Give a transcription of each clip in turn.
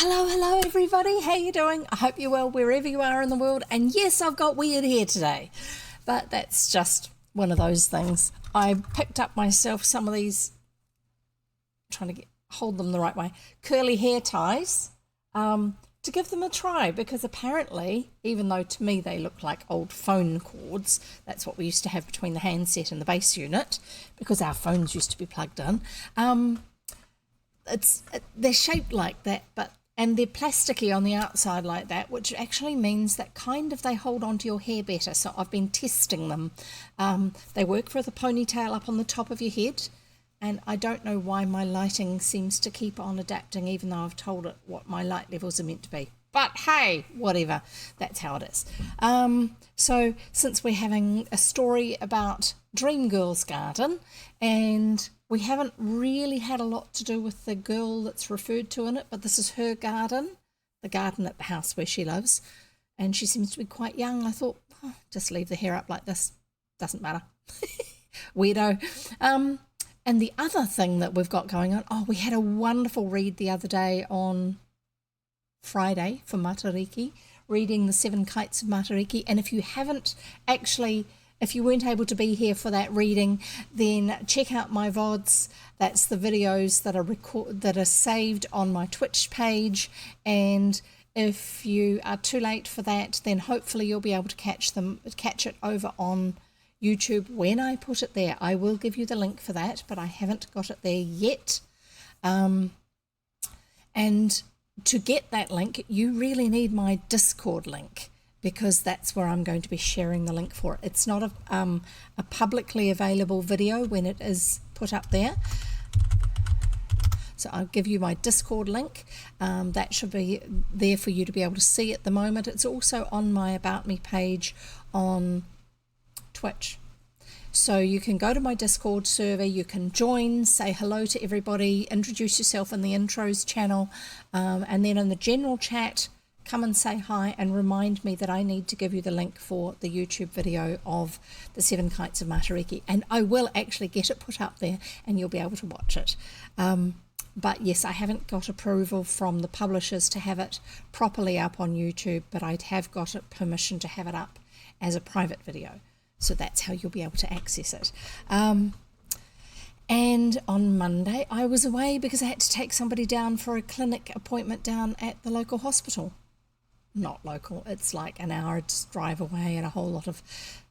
Hello everybody, how you doing? I hope you're well wherever you are in the world. And yes, I've got weird hair today, but that's just one of those things. I picked up myself some of these, trying to hold them the right way, curly hair ties to give them a try, because apparently, even though to me they look like old phone cords, that's what we used to have between the handset and the base unit, because our phones used to be plugged in. They're shaped like that, and they're plasticky on the outside like that, which actually means that kind of they hold onto your hair better. So I've been testing them. They work for the ponytail up on the top of your head, and I don't know why my lighting seems to keep on adapting, even though I've told it what my light levels are meant to be. But hey, whatever, that's how it is. So since we're having a story about Dream Girl's garden, and we haven't really had a lot to do with the girl that's referred to in it, but this is her garden, the garden at the house where she lives, and she seems to be quite young. I thought, just leave the hair up like this, doesn't matter. Weirdo. And the other thing that we've got going on, we had a wonderful read the other day on Friday for Matariki, reading the 7 Kites of Matariki. And if you weren't able to be here for that reading, then check out my VODs. That's the videos that are saved on my Twitch page. And if you are too late for that, then hopefully you'll be able to catch it over on YouTube when I put it there. I will give you the link for that, but I haven't got it there yet. And to get that link, you really need my Discord link, because that's where I'm going to be sharing the link for it. It's not a publicly available video when it is put up there. So I'll give you my Discord link. That should be there for you to be able to see at the moment. It's also on my About Me page on Twitch. So you can go to my Discord server, you can join, say hello to everybody, introduce yourself in the intros channel, and then in the general chat, come and say hi and remind me that I need to give you the link for the YouTube video of the 7 Kites of Matariki. And I will actually get it put up there and you'll be able to watch it. But yes, I haven't got approval from the publishers to have it properly up on YouTube, but I have got permission to have it up as a private video. So that's how you'll be able to access it. And on Monday, I was away because I had to take somebody down for a clinic appointment down at the local hospital. Not local, it's like an hour's drive away, and a whole lot of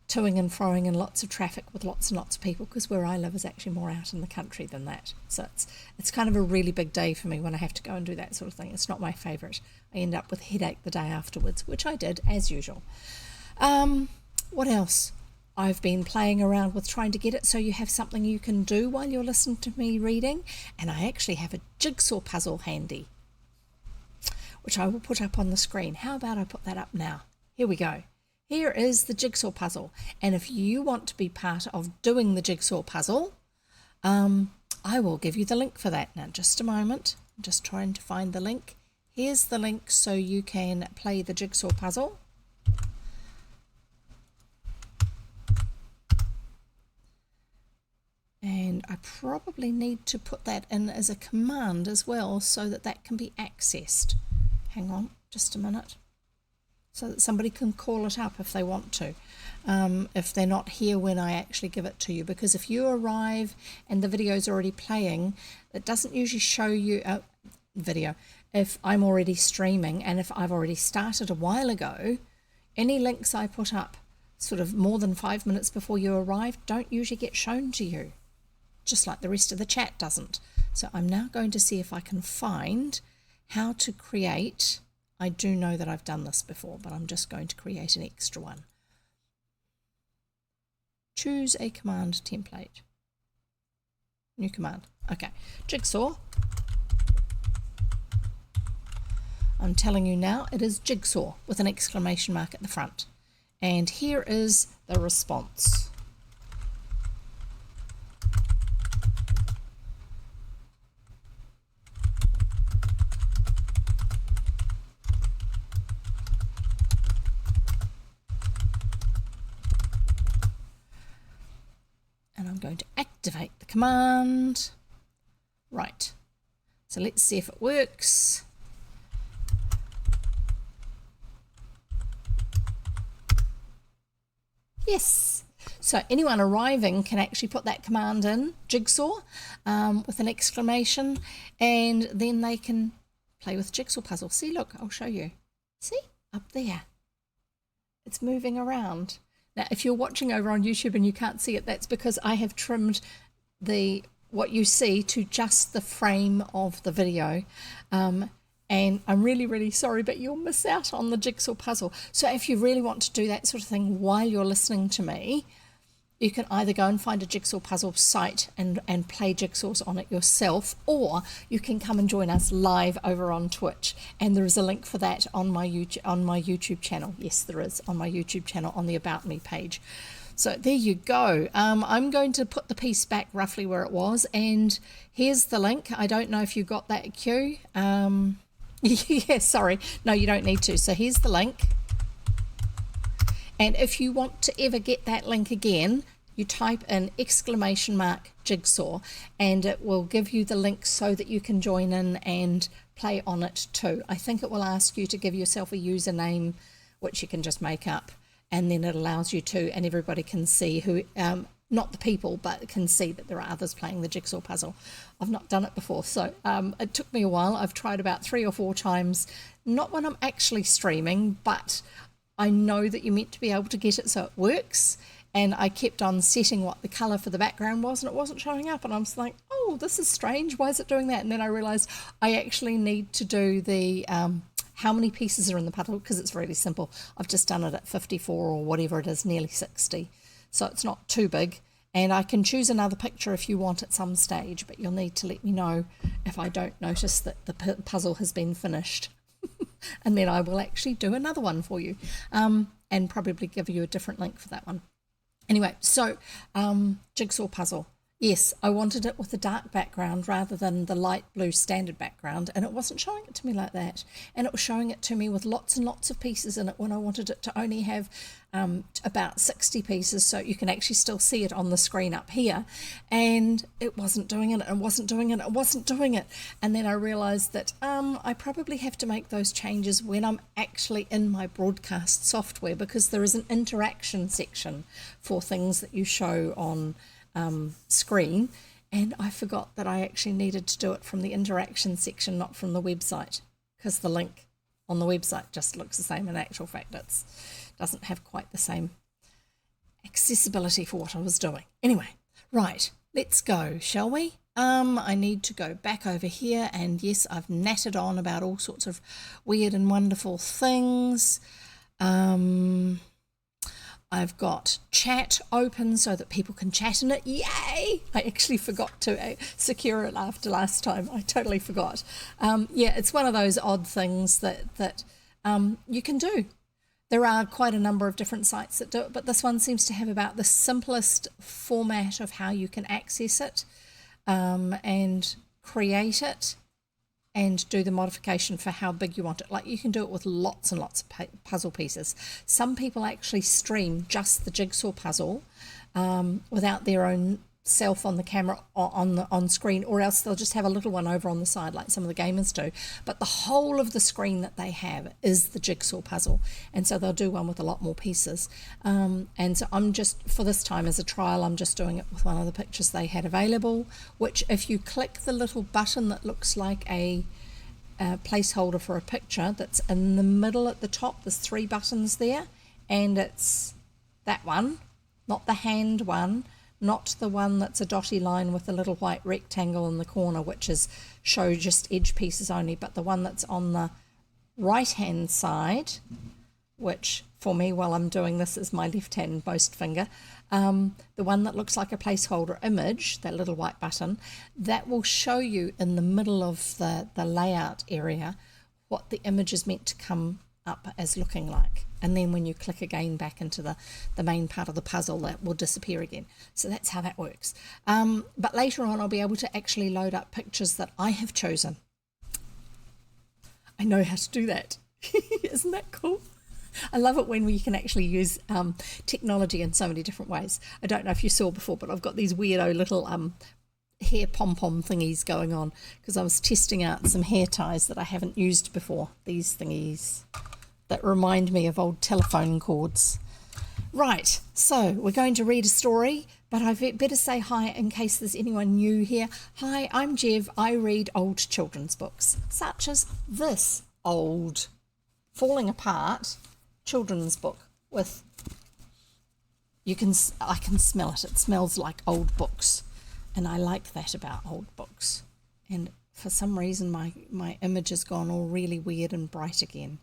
toing and froing and lots of traffic with lots and lots of people, because where I live is actually more out in the country than that. So it's kind of a really big day for me when I have to go and do that sort of thing. It's not my favourite. I end up with a headache the day afterwards, which I did, as usual. What else? I've been playing around with trying to get it so you have something you can do while you're listening to me reading, and I actually have a jigsaw puzzle handy, which I will put up on the screen. How about I put that up now? Here we go. Here is the jigsaw puzzle, and if you want to be part of doing the jigsaw puzzle, I will give you the link for that. Now, just a moment. I'm just trying to find the link. Here's the link so you can play the jigsaw puzzle. And I probably need to put that in as a command as well, so that can be accessed. Hang on just a minute. So that somebody can call it up if they want to, if they're not here when I actually give it to you. Because if you arrive and the video's already playing, it doesn't usually show you a video. If I'm already streaming and if I've already started a while ago, any links I put up sort of more than 5 minutes before you arrive don't usually get shown to you, just like the rest of the chat doesn't. So I'm now going to see if I can find how to create. I do know that I've done this before, but I'm just going to create an extra one. Choose a command template. New command. Okay. Jigsaw. I'm telling you now, it is jigsaw with an exclamation mark at the front. And here is the response. And I'm going to activate the command. Right, so let's see if it works. Yes. So anyone arriving can actually put that command in, jigsaw, with an exclamation, and then they can play with jigsaw puzzle. See, look, I'll show you. See, up there. It's moving around. Now, if you're watching over on YouTube and you can't see it, that's because I have trimmed what you see to just the frame of the video. And I'm really, really sorry, but you'll miss out on the jigsaw puzzle. So if you really want to do that sort of thing while you're listening to me, you can either go and find a jigsaw puzzle site and play jigsaws on it yourself, or you can come and join us live over on Twitch. And there is a link for that on my YouTube channel. Yes, there is, on my YouTube channel on the About Me page. So there you go. I'm going to put the piece back roughly where it was, and here's the link. I don't know if you got that, Q. Yeah, sorry. No, you don't need to. So here's the link. And if you want to ever get that link again, you type in !jigsaw and it will give you the link so that you can join in and play on it too. I think it will ask you to give yourself a username, which you can just make up, and then it allows you to, and everybody can see who, not the people, but can see that there are others playing the jigsaw puzzle. I've not done it before, so it took me a while. I've tried about 3 or 4 times, not when I'm actually streaming, but I know that you're meant to be able to get it so it works, and I kept on setting what the colour for the background was, and it wasn't showing up, and I was like, oh, this is strange, why is it doing that? And then I realised I actually need to do the how many pieces are in the puzzle, because it's really simple. I've just done it at 54 or whatever it is, nearly 60. So it's not too big, and I can choose another picture if you want at some stage, but you'll need to let me know if I don't notice that the puzzle has been finished. And then I will actually do another one for you, and probably give you a different link for that one. Anyway, so jigsaw puzzle. Yes, I wanted it with a dark background rather than the light blue standard background, and it wasn't showing it to me like that. And it was showing it to me with lots and lots of pieces in it when I wanted it to only have about 60 pieces, so you can actually still see it on the screen up here. And it wasn't doing it, and wasn't doing it, and wasn't doing it. And then I realised that I probably have to make those changes when I'm actually in my broadcast software, because there is an interaction section for things that you show on screen, and I forgot that I actually needed to do it from the interaction section, not from the website, because the link on the website just looks the same. In actual fact, it doesn't have quite the same accessibility for what I was doing. Anyway, right, let's go, shall we? I need to go back over here, and yes, I've nattered on about all sorts of weird and wonderful things. I've got chat open so that people can chat in it. Yay! I actually forgot to secure it after last time. I totally forgot. Yeah, it's one of those odd things that you can do. There are quite a number of different sites that do it, but this one seems to have about the simplest format of how you can access it and create it and do the modification for how big you want it. Like, you can do it with lots and lots of puzzle pieces. Some people actually stream just the jigsaw puzzle without their own self on the camera or on screen, or else they'll just have a little one over on the side like some of the gamers do. But the whole of the screen that they have is the jigsaw puzzle, and so they'll do one with a lot more pieces. And so I'm just, for this time as a trial, I'm just doing it with one of the pictures they had available, which if you click the little button that looks like a placeholder for a picture that's in the middle at the top, there's 3 buttons there, and it's that one, not the hand one, not the one that's a dotty line with a little white rectangle in the corner, which is show just edge pieces only, but the one that's on the right hand side, which for me while I'm doing this is my left hand most finger, the one that looks like a placeholder image, that little white button, that will show you in the middle of the layout area what the image is meant to come up as looking like. And then when you click again back into the main part of the puzzle, that will disappear again. So that's how that works. But later on, I'll be able to actually load up pictures that I have chosen. I know how to do that. Isn't that cool? I love it when we can actually use technology in so many different ways. I don't know if you saw before, but I've got these weirdo little hair pom-pom thingies going on because I was testing out some hair ties that I haven't used before. These thingies that remind me of old telephone cords. Right, so we're going to read a story, but I better say hi in case there's anyone new here. Hi, I'm Jev. I read old children's books, such as this old, falling apart children's book with, I can smell it. It smells like old books, and I like that about old books. And for some reason, my image has gone all really weird and bright again.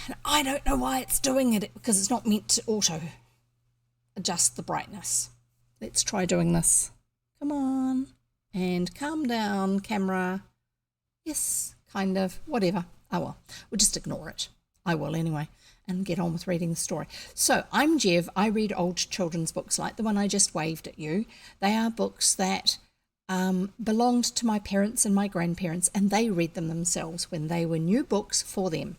And I don't know why it's doing it, because it's not meant to auto adjust the brightness. Let's try doing this. Come on. And calm down, camera. Yes, kind of. Whatever. Oh well, we'll just ignore it. I will anyway, and get on with reading the story. So I'm Jev. I read old children's books like the one I just waved at you. They are books that belonged to my parents and my grandparents, and they read them themselves when they were new books for them.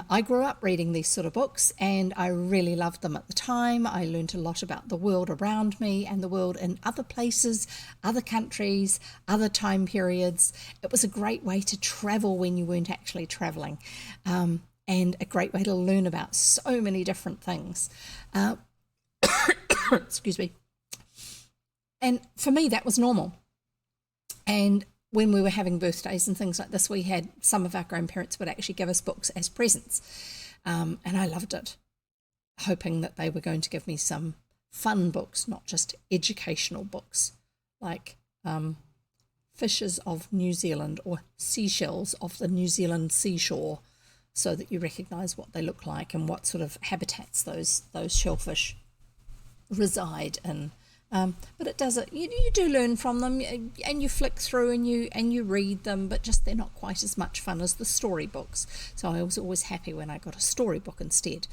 I grew up reading these sort of books, and I really loved them at the time. I learned a lot about the world around me and the world in other places, other countries, other time periods. It was a great way to travel when you weren't actually traveling, and a great way to learn about so many different things. Excuse me. And for me, that was normal. And when we were having birthdays and things like this, we had some of our grandparents would actually give us books as presents. And I loved it, hoping that they were going to give me some fun books, not just educational books, like Fishes of New Zealand or Seashells of the New Zealand seashore, so that you recognise what they look like and what sort of habitats those shellfish reside in. But it does it. You do learn from them, and you flick through and you read them, but just they're not quite as much fun as the storybooks. So I was always happy when I got a storybook instead.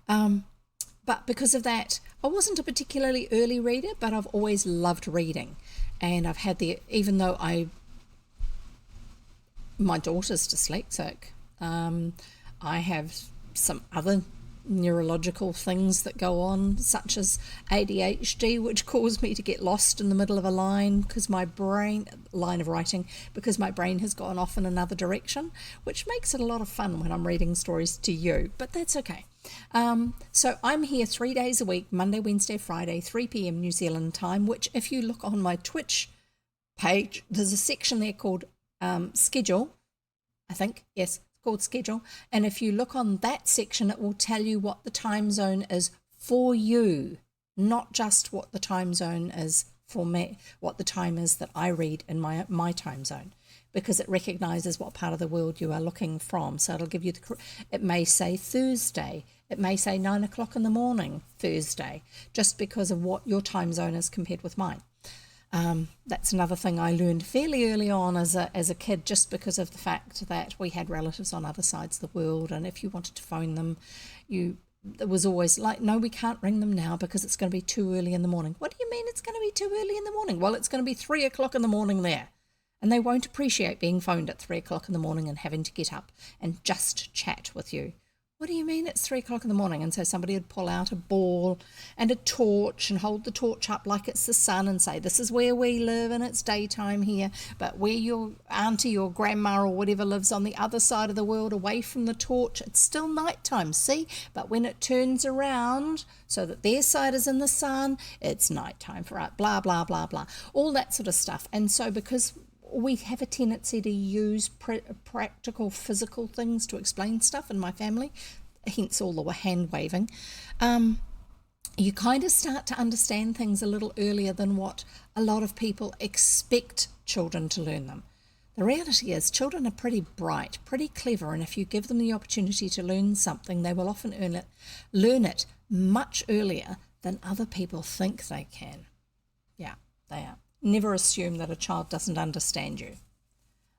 But because of that, I wasn't a particularly early reader, but I've always loved reading, and I've had even though my daughter's dyslexic, I have some other neurological things that go on, such as ADHD, which caused me to get lost in the middle of a line because my brain has gone off in another direction, which makes it a lot of fun when I'm reading stories to you, but that's okay. So I'm here 3 days a week, Monday, Wednesday, Friday, 3 p.m. New Zealand time, which if you look on my Twitch page, there's a section there called schedule, I think, yes, called schedule, and if you look on that section, it will tell you what the time zone is for you, not just what the time zone is for me, what the time is that I read in my time zone, because it recognizes what part of the world you are looking from. So it'll give you it may say Thursday, it may say 9 o'clock in the morning Thursday, just because of what your time zone is compared with mine. That's another thing I learned fairly early on as a kid, just because of the fact that we had relatives on other sides of the world, and if you wanted to phone them, it was always like, no, we can't ring them now because it's going to be too early in the morning. What do you mean it's going to be too early in the morning? Well, it's going to be 3 o'clock in the morning there, and they won't appreciate being phoned at 3 o'clock in the morning and having to get up and just chat with you. What do you mean it's 3 o'clock in the morning? And so somebody would pull out a ball and a torch and hold the torch up like it's the sun and say, this is where we live and it's daytime here, but where your auntie or grandma or whatever lives on the other side of the world away from the torch, it's still nighttime, see? But when it turns around so that their side is in the sun, it's nighttime for us, blah, blah, blah, blah, all that sort of stuff. And so because we have a tendency to use practical physical things to explain stuff in my family, hence all the hand waving, you kind of start to understand things a little earlier than what a lot of people expect children to learn them. The reality is children are pretty bright, pretty clever, and if you give them the opportunity to learn something, they will often learn it much earlier than other people think they can. Yeah, they are. Never assume that a child doesn't understand you.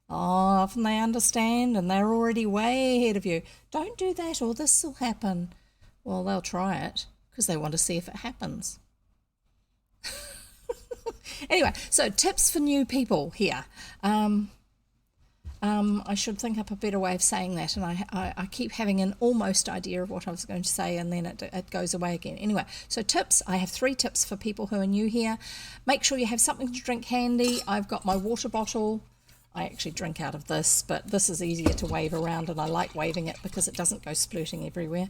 Often they understand and they're already way ahead of you. Don't do that or this will happen. Well, they'll try it because they want to see if it happens. Anyway, so tips for new people here. I should think up a better way of saying that, and I keep having an almost idea of what I was going to say, and then it goes away again. Anyway, so tips. I have 3 tips for people who are new here. Make sure you have something to drink handy. I've got my water bottle. I actually drink out of this, but this is easier to wave around, and I like waving it because it doesn't go splurting everywhere.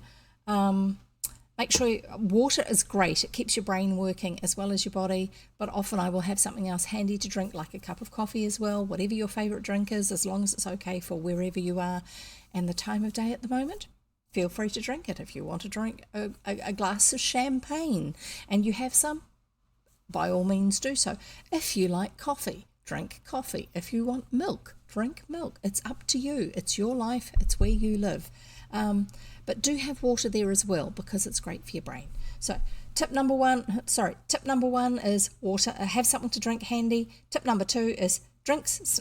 make sure water is great. It keeps your brain working as well as your body, but often I will have something else handy to drink, like a cup of coffee as well, whatever your favourite drink is, as long as it's okay for wherever you are and the time of day at the moment. Feel free to drink it. If you want to drink a glass of champagne and you have some, by all means do so. If you like coffee, drink coffee. If you want milk, drink milk. It's up to you. It's your life. It's where you live. But do have water there as well, because it's great for your brain. So tip number one is water. Have something to drink handy. Tip number 2 is drinks.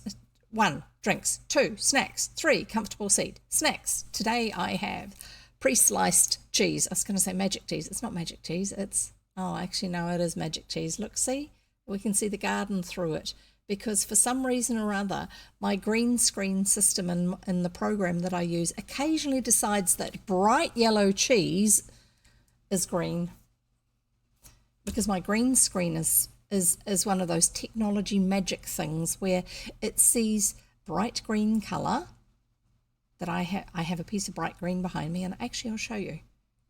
1, drinks. 2, snacks. 3, comfortable seat. Snacks. Today I have pre-sliced cheese. I was going to say magic cheese. It's not magic cheese. It's, oh, actually, no, it is magic cheese. Look, see? We can see the garden through it. Because for some reason or other, my green screen system in the program that I use occasionally decides that bright yellow cheese is green. Because my green screen is one of those technology magic things where it sees bright green colour, that I have a piece of bright green behind me, and actually I'll show you.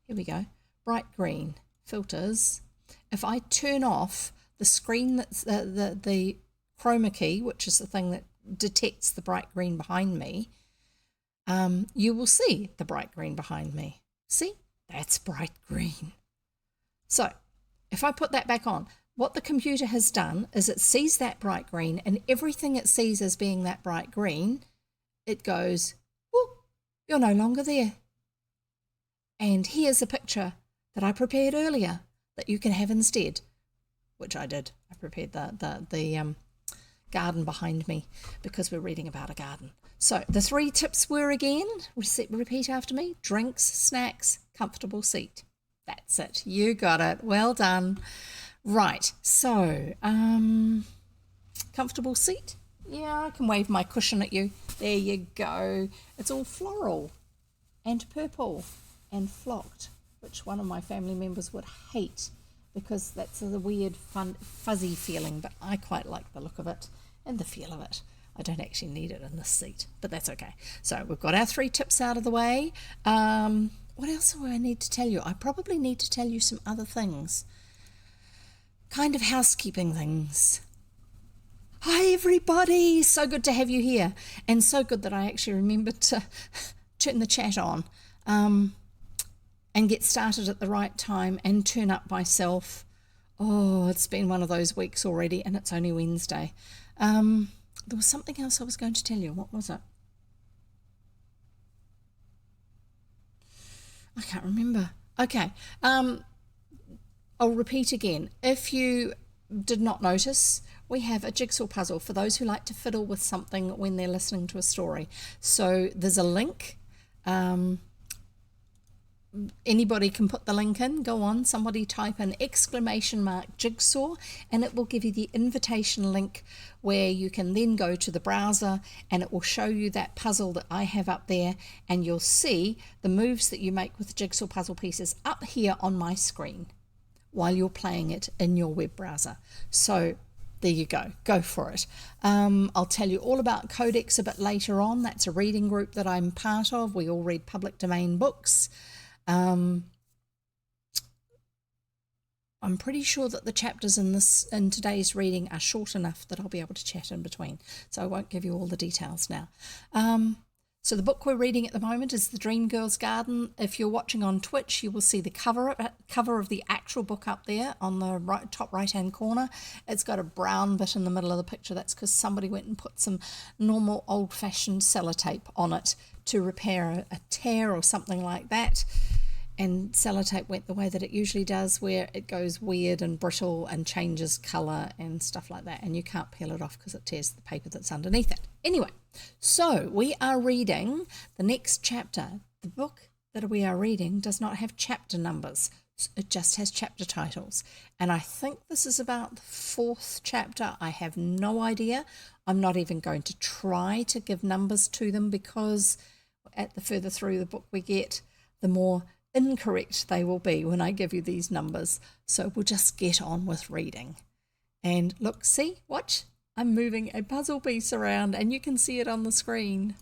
Here we go. Bright green filters. If I turn off the screen, that's the chroma key, which is the thing that detects the bright green behind me, you will see the bright green behind me. See? That's bright green. So if I put that back on, what the computer has done is it sees that bright green, and everything it sees as being that bright green, it goes, oh, you're no longer there. And here's a picture that I prepared earlier that you can have instead, which I did. I prepared the garden behind me because we're reading about a garden. So the 3 tips were, again, repeat after me: drinks, snacks, comfortable seat. That's it. You got it. Well done. Right. So, comfortable seat. Yeah, I can wave my cushion at you. There you go. It's all floral and purple and flocked, which one of my family members would hate because that's a weird, fun, fuzzy feeling, but I quite like the look of it and the feel of it. I don't actually need it in this seat, but that's okay. So we've got our 3 tips out of the way. What else do I need to tell you? I probably need to tell you some other things. Kind of housekeeping things. Hi everybody, so good to have you here, and so good that I actually remembered to turn the chat on and get started at the right time and turn up myself. Oh, it's been one of those weeks already, and it's only Wednesday. There was something else I was going to tell you. What was it? I can't remember. Okay. I'll repeat again. If you did not notice, we have a jigsaw puzzle for those who like to fiddle with something when they're listening to a story. So there's a link. Anybody can put the link in. Go on, somebody type in !jigsaw, and it will give you the invitation link where you can then go to the browser and it will show you that puzzle that I have up there, and you'll see the moves that you make with the jigsaw puzzle pieces up here on my screen while you're playing it in your web browser. So there you go for it. I'll tell you all about Codex a bit later on. That's a reading group that I'm part of. We all read public domain books. I'm pretty sure that the chapters in today's reading are short enough that I'll be able to chat in between, so I won't give you all the details now. So the book we're reading at the moment is The Dream Girl's Garden. If you're watching on Twitch, you will see the cover of the actual book up there on the top right-hand corner. It's got a brown bit in the middle of the picture. That's because somebody went and put some normal old-fashioned sellotape on it to repair a tear or something like that. And sellotape went the way that it usually does, where it goes weird and brittle and changes colour and stuff like that, and you can't peel it off because it tears the paper that's underneath it. Anyway, so we are reading the next chapter. The book that we are reading does not have chapter numbers. It just has chapter titles. And I think this is about the 4th chapter. I have no idea. I'm not even going to try to give numbers to them, because the further through the book we get, the more incorrect they will be when I give you these numbers. So we'll just get on with reading. And look, see, watch, I'm moving a puzzle piece around and you can see it on the screen,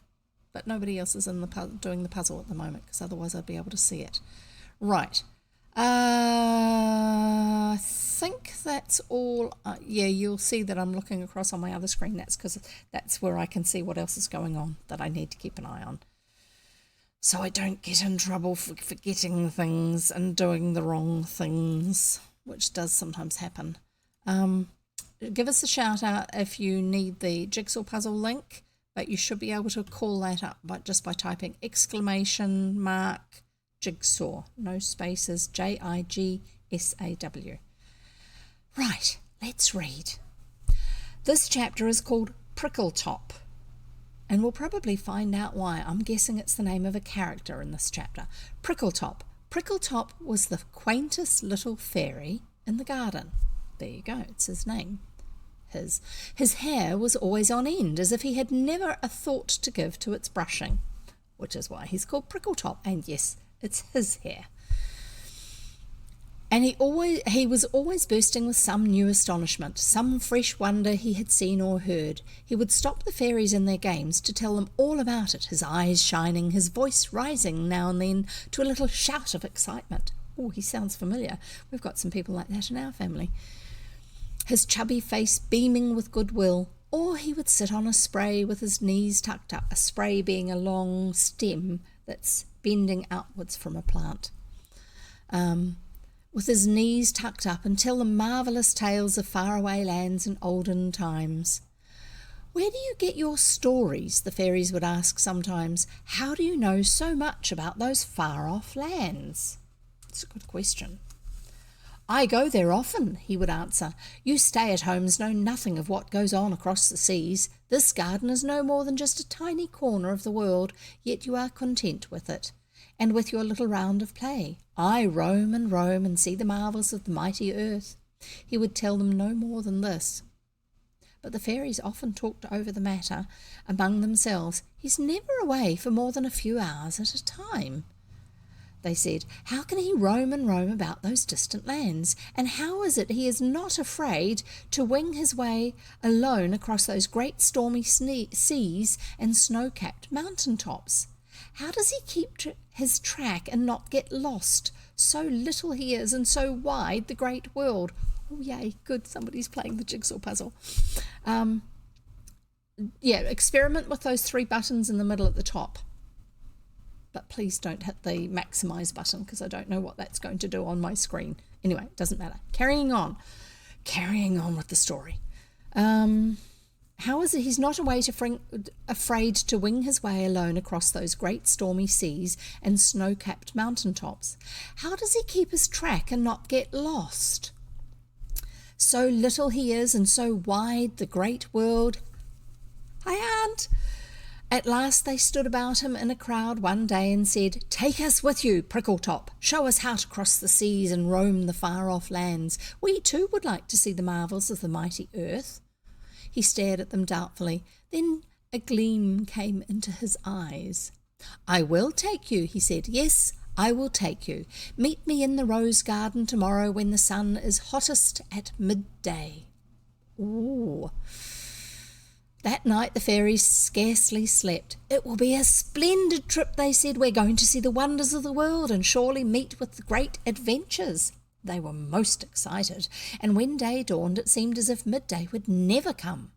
but nobody else is in the doing the puzzle at the moment, because otherwise I'd be able to see it. Right. I think that's all. Yeah, you'll see that I'm looking across on my other screen. That's because that's where I can see what else is going on that I need to keep an eye on, so I don't get in trouble for forgetting things and doing the wrong things, which does sometimes happen. Give us a shout out if you need the jigsaw puzzle link, but you should be able to call that up just by typing exclamation mark jigsaw, no spaces, JIGSAW. Right, let's read. This chapter is called Prickletop, and we'll probably find out why. I'm guessing it's the name of a character in this chapter. Prickletop. Prickletop was the quaintest little fairy in the garden. There you go, it's his name. His hair was always on end, as if he had never a thought to give to its brushing, which is why he's called Prickletop, and yes, it's his hair. And he was always bursting with some new astonishment, some fresh wonder he had seen or heard. He would stop the fairies in their games to tell them all about it, his eyes shining, his voice rising now and then to a little shout of excitement. Oh, he sounds familiar. We've got some people like that in our family. His chubby face beaming with goodwill, or he would sit on a spray with his knees tucked up, a spray being a long stem that's bending outwards from a plant, with his knees tucked up and tell the marvellous tales of faraway lands and olden times. Where do you get your stories? The fairies would ask sometimes. How do you know so much about those far-off lands? It's a good question. I go there often, he would answer. You stay-at-homes know nothing of what goes on across the seas. This garden is no more than just a tiny corner of the world, yet you are content with it, and with your little round of play. I roam and see the marvels of the mighty earth. He would tell them no more than this. But the fairies often talked over the matter among themselves. He's never away for more than a few hours at a time, they said. How can he roam about those distant lands? And how is it he is not afraid to wing his way alone across those great stormy seas and snow-capped mountain tops? How does he keep his track and not get lost? So little he is, and so wide the great world. Oh, yay, good, somebody's playing the jigsaw puzzle. Yeah, experiment with those 3 buttons in the middle at the top. But please don't hit the maximize button, because I don't know what that's going to do on my screen. Anyway, it doesn't matter. Carrying on with the story. How is it he's not afraid to wing his way alone across those great stormy seas and snow-capped mountain tops? How does he keep his track and not get lost? So little he is, and so wide the great world. Hi, Aunt. At last they stood about him in a crowd one day and said, Take us with you, Prickletop. Show us how to cross the seas and roam the far-off lands. We too would like to see the marvels of the mighty earth. He stared at them doubtfully. Then a gleam came into his eyes. I will take you, he said. Yes, I will take you. Meet me in the rose garden tomorrow when the sun is hottest at midday. Ooh. That night the fairies scarcely slept. It will be a splendid trip, they said. We're going to see the wonders of the world and surely meet with great adventures. They were most excited, and when day dawned it seemed as if midday would never come.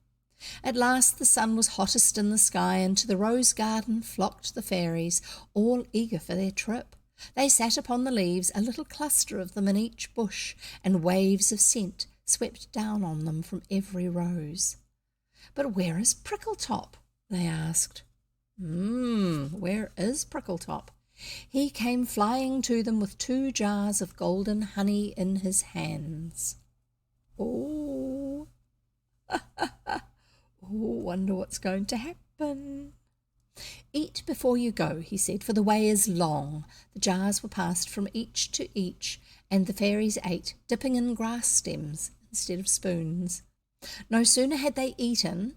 At last the sun was hottest in the sky, and to the rose garden flocked the fairies, all eager for their trip. They sat upon the leaves, a little cluster of them in each bush, and waves of scent swept down on them from every rose. But where is Prickletop? They asked. Where is Prickletop? He came flying to them with 2 jars of golden honey in his hands. Oh, wonder what's going to happen. Eat before you go, he said, for the way is long. The jars were passed from each to each, and the fairies ate, dipping in grass stems instead of spoons. No sooner had they eaten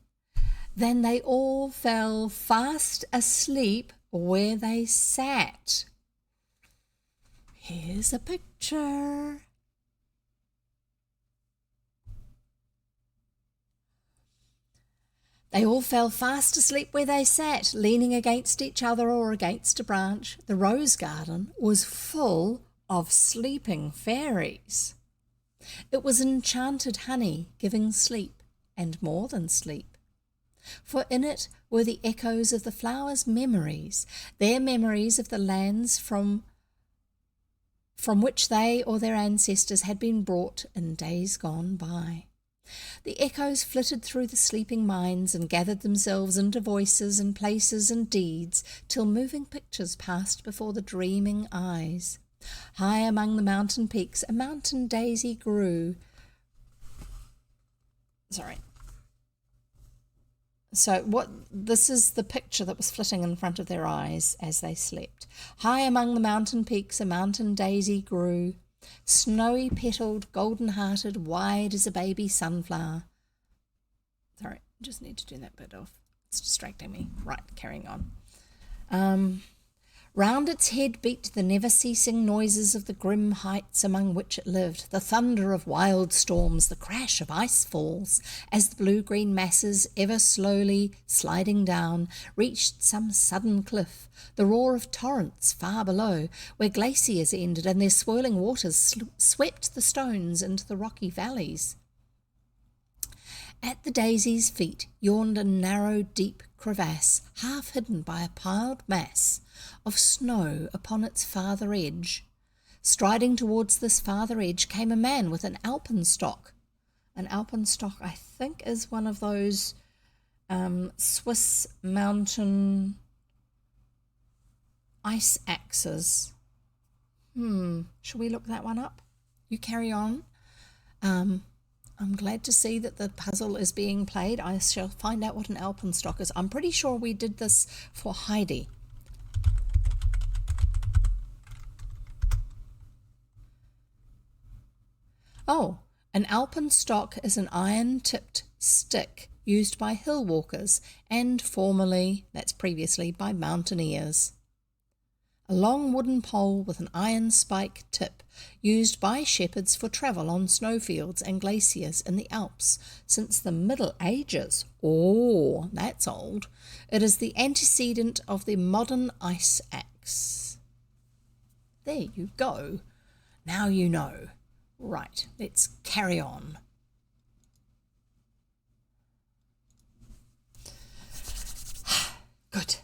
than they all fell fast asleep where they sat. Here's a picture. They all fell fast asleep where they sat, leaning against each other or against a branch. The rose garden was full of sleeping fairies. It was enchanted honey giving sleep, and more than sleep. For in it were the echoes of the flowers' memories, their memories of the lands from which they or their ancestors had been brought in days gone by. The echoes flitted through the sleeping minds and gathered themselves into voices and places and deeds, till moving pictures passed before the dreaming eyes. High among the mountain peaks a mountain daisy grew. This is the picture that was flitting in front of their eyes as they slept. High among the mountain peaks a mountain daisy grew, snowy petalled, golden-hearted, wide as a baby sunflower. Sorry, just need to turn that bit off. It's distracting me. Right, carrying on. Round its head beat the never-ceasing noises of the grim heights among which it lived, the thunder of wild storms, the crash of ice falls, as the blue-green masses, ever slowly sliding down, reached some sudden cliff, the roar of torrents far below, where glaciers ended and their swirling waters swept the stones into the rocky valleys. At the daisy's feet yawned a narrow, deep crevasse, half hidden by a piled mass of snow upon its farther edge. Striding towards this farther edge came a man with an alpenstock. An alpenstock, I think, is one of those Swiss mountain ice axes. Shall we look that one up? You carry on. I'm glad to see that the puzzle is being played. I shall find out what an alpenstock is. I'm pretty sure we did this for Heidi. Oh, an alpenstock is an iron-tipped stick used by hill walkers and previously by mountaineers. A long wooden pole with an iron spike tip used by shepherds for travel on snowfields and glaciers in the Alps since the Middle Ages. Oh, that's old. It is the antecedent of the modern ice axe. There you go. Now you know. Right, let's carry on. Good.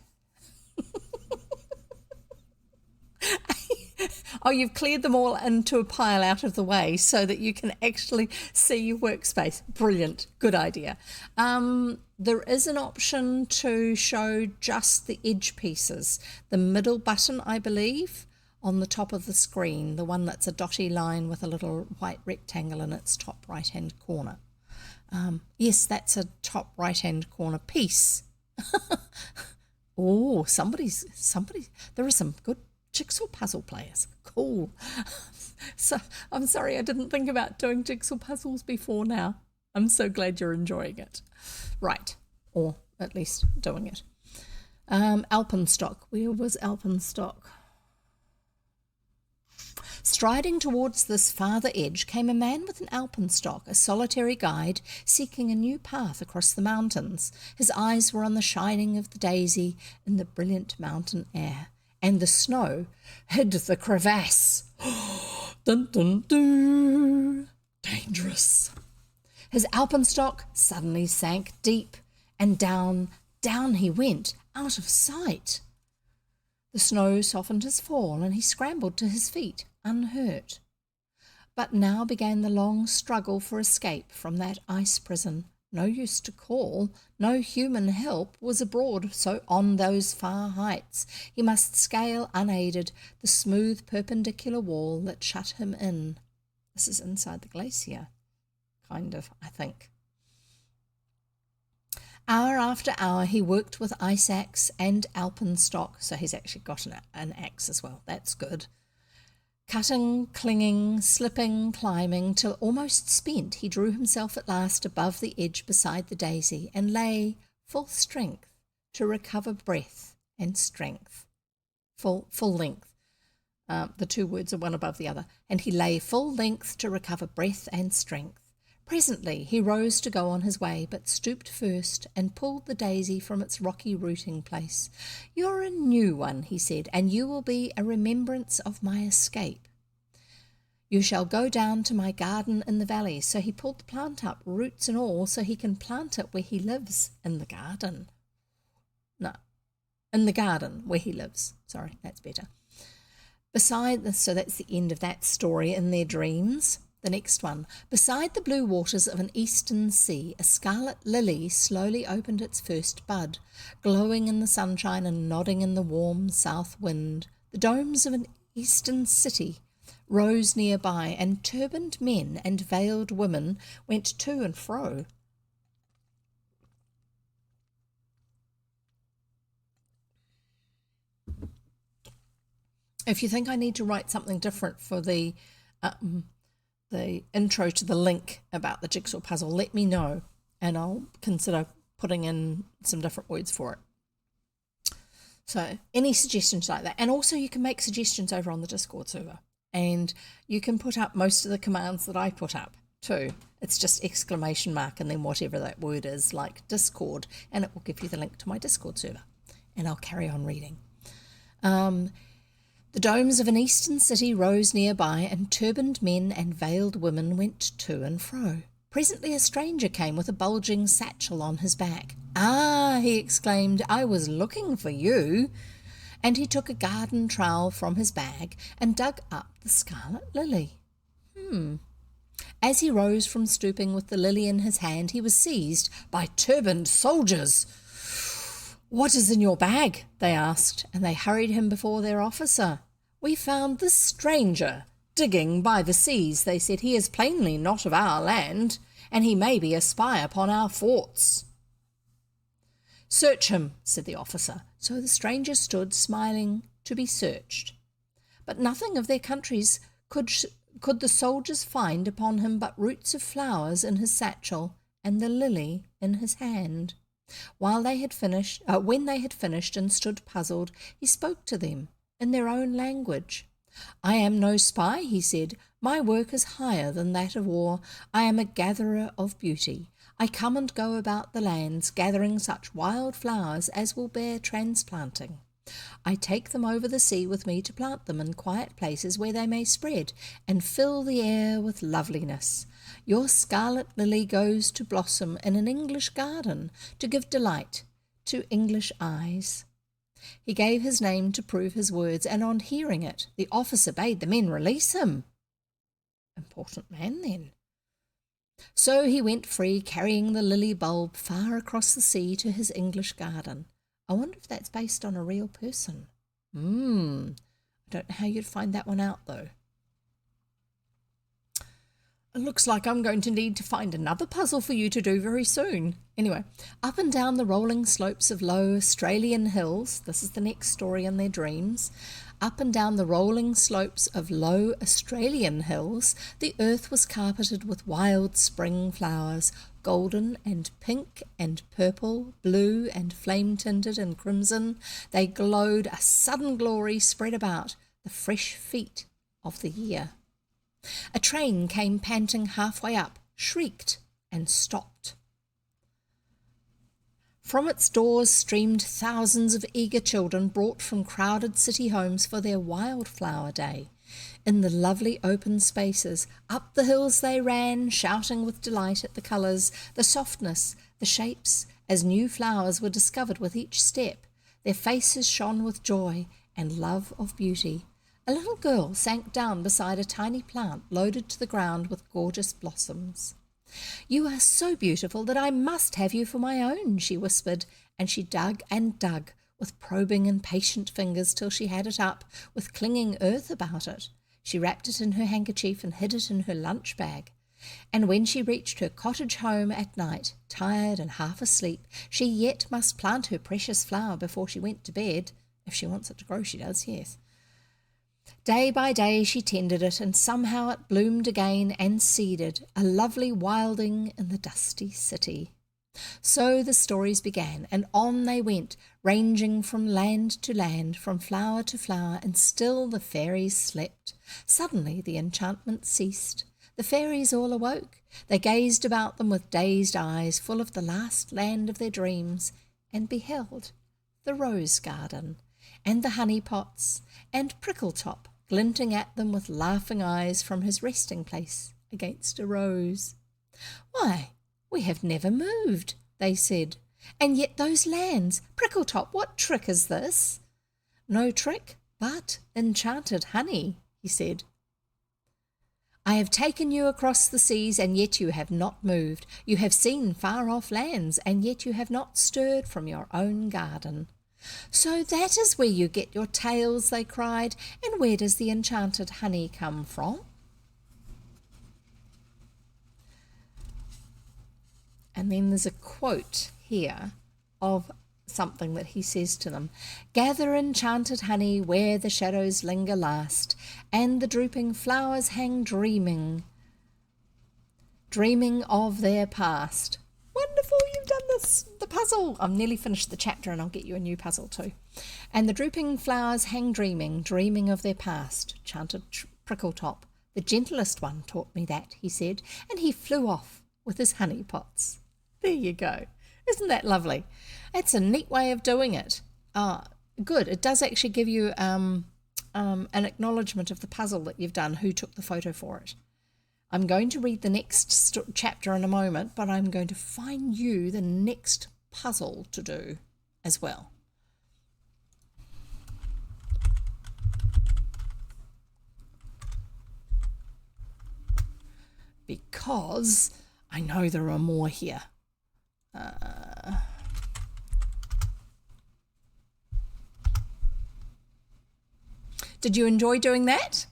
Oh, you've cleared them all into a pile out of the way so that you can actually see your workspace. Brilliant. Good idea. There is an option to show just the edge pieces. The middle button, I believe, on the top of the screen, the one that's a dotty line with a little white rectangle in its top right-hand corner. Yes, that's a top right-hand corner piece. Oh, somebody, there are some good jigsaw puzzle players. Cool. So I'm sorry I didn't think about doing jigsaw puzzles before now. I'm so glad you're enjoying it. Right, or at least doing it. Alpenstock. Where was Alpenstock? Striding towards this farther edge came a man with an alpenstock, a solitary guide, seeking a new path across the mountains. His eyes were on the shining of the daisy in the brilliant mountain air, and the snow hid the crevasse. Dun dun dun! Dangerous. His alpenstock suddenly sank deep, and down he went, out of sight. The snow softened his fall, and he scrambled to his feet, unhurt. But now began the long struggle for escape from that ice prison. No use to call, no human help was abroad, so on those far heights he must scale unaided the smooth perpendicular wall that shut him in. This is inside the glacier, kind of, I think. Hour after hour he worked with ice axe and alpenstock, so he's actually got an axe as well. That's good. Cutting, clinging, slipping, climbing, till almost spent, he drew himself at last above the edge beside the daisy, and lay full strength to recover breath and strength. Full length. The two words are one above the other. And he lay full length to recover breath and strength. Presently he rose to go on his way, but stooped first and pulled the daisy from its rocky rooting place. "You're a new one," he said, "and you will be a remembrance of my escape." You shall go down to my garden in the valley. So he pulled the plant up, roots and all, so he can plant it where he lives, in the garden. No, in the garden where he lives. Sorry, that's better. So that's the end of that story in their dreams. The next one. Beside the blue waters of an eastern sea, a scarlet lily slowly opened its first bud, glowing in the sunshine and nodding in the warm south wind. The domes of an eastern city rose nearby, and turbaned men and veiled women went to and fro. If you think I need to write something different for the intro to the link about the jigsaw puzzle, let me know, and I'll consider putting in some different words for it. So any suggestions like that. And also you can make suggestions over on the Discord server, and you can put up most of the commands that I put up too. It's just ! And then whatever that word is, like Discord, and it will give you the link to my Discord server, and I'll carry on reading. The domes of an eastern city rose nearby, and turbaned men and veiled women went to and fro. Presently a stranger came with a bulging satchel on his back. "Ah," he exclaimed, "I was looking for you." And he took a garden trowel from his bag and dug up the scarlet lily. As he rose from stooping with the lily in his hand, he was seized by turbaned soldiers. "What is in your bag?" they asked, and they hurried him before their officer. "We found this stranger digging by the seas," they said. "He is plainly not of our land, and he may be a spy upon our forts." "Search him," said the officer. So the stranger stood, smiling, to be searched. But nothing of their countries could the soldiers find upon him but roots of flowers in his satchel and the lily in his hand. When they had finished and stood puzzled, he spoke to them in their own language. "I am no spy," he said. "My work is higher than that of war. I am a gatherer of beauty. I come and go about the lands, gathering such wild flowers as will bear transplanting. I take them over the sea with me to plant them in quiet places where they may spread and fill the air with loveliness. Your scarlet lily goes to blossom in an English garden to give delight to English eyes." He gave his name to prove his words, and on hearing it, the officer bade the men release him. Important man, then. So he went free, carrying the lily bulb far across the sea to his English garden. I wonder if that's based on a real person. I don't know how you'd find that one out, though. It looks like I'm going to need to find another puzzle for you to do very soon. Anyway, up and down the rolling slopes of low Australian hills, this is the next story in their dreams, up and down the rolling slopes of low Australian hills, the earth was carpeted with wild spring flowers, golden and pink and purple, blue and flame-tinted and crimson. They glowed, a sudden glory spread about the fresh feet of the year. A train came panting halfway up, shrieked, and stopped. From its doors streamed thousands of eager children brought from crowded city homes for their wildflower day. In the lovely open spaces, up the hills they ran, shouting with delight at the colours, the softness, the shapes, as new flowers were discovered with each step. Their faces shone with joy and love of beauty. A little girl sank down beside a tiny plant loaded to the ground with gorgeous blossoms. "You are so beautiful that I must have you for my own," she whispered, and she dug and dug with probing and patient fingers till she had it up, with clinging earth about it. She wrapped it in her handkerchief and hid it in her lunch bag. And when she reached her cottage home at night, tired and half asleep, she yet must plant her precious flower before she went to bed. If she wants it to grow, she does, yes. Day by day she tended it, and somehow it bloomed again and seeded, a lovely wilding in the dusty city. So the stories began, and on they went, ranging from land to land, from flower to flower, and still the fairies slept. Suddenly the enchantment ceased. The fairies all awoke. They gazed about them with dazed eyes, full of the last land of their dreams, and beheld the rose garden, and the honey pots, and Prickletop glinting at them with laughing eyes from his resting place against a rose. "Why, we have never moved," they said. "And yet those lands, Prickletop, what trick is this?" "No trick, but enchanted honey," he said. "I have taken you across the seas, and yet you have not moved. You have seen far-off lands, and yet you have not stirred from your own garden." "So that is where you get your tales," they cried. "And where does the enchanted honey come from?" And then there's a quote here of something that he says to them. "Gather enchanted honey where the shadows linger last, and the drooping flowers hang dreaming of their past." Wonderful, you've done the puzzle. I've nearly finished the chapter and I'll get you a new puzzle too. "And the drooping flowers hang dreaming of their past," chanted Prickletop. "The gentlest one taught me that," he said, and he flew off with his honey pots. There you go. Isn't that lovely? That's a neat way of doing it. Good. It does actually give you an acknowledgement of the puzzle that you've done, who took the photo for it. I'm going to read the next chapter in a moment, but I'm going to find you the next puzzle to do as well. Because I know there are more here. Did you enjoy doing that?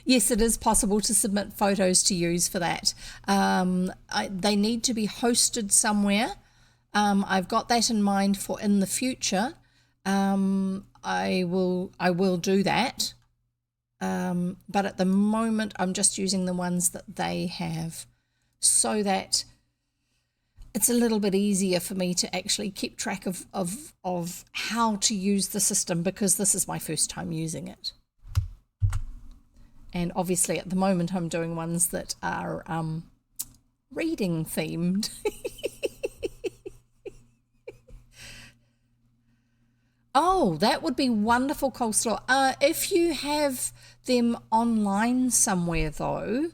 Yes, it is possible to submit photos to use for that. They need to be hosted somewhere. I've got that in mind for in the future. I will do that. But at the moment, I'm just using the ones that they have, so that it's a little bit easier for me to actually keep track of how to use the system, because this is my first time using it. And obviously at the moment I'm doing ones that are reading themed. Oh, that would be wonderful, Coleslaw. If you have them online somewhere though,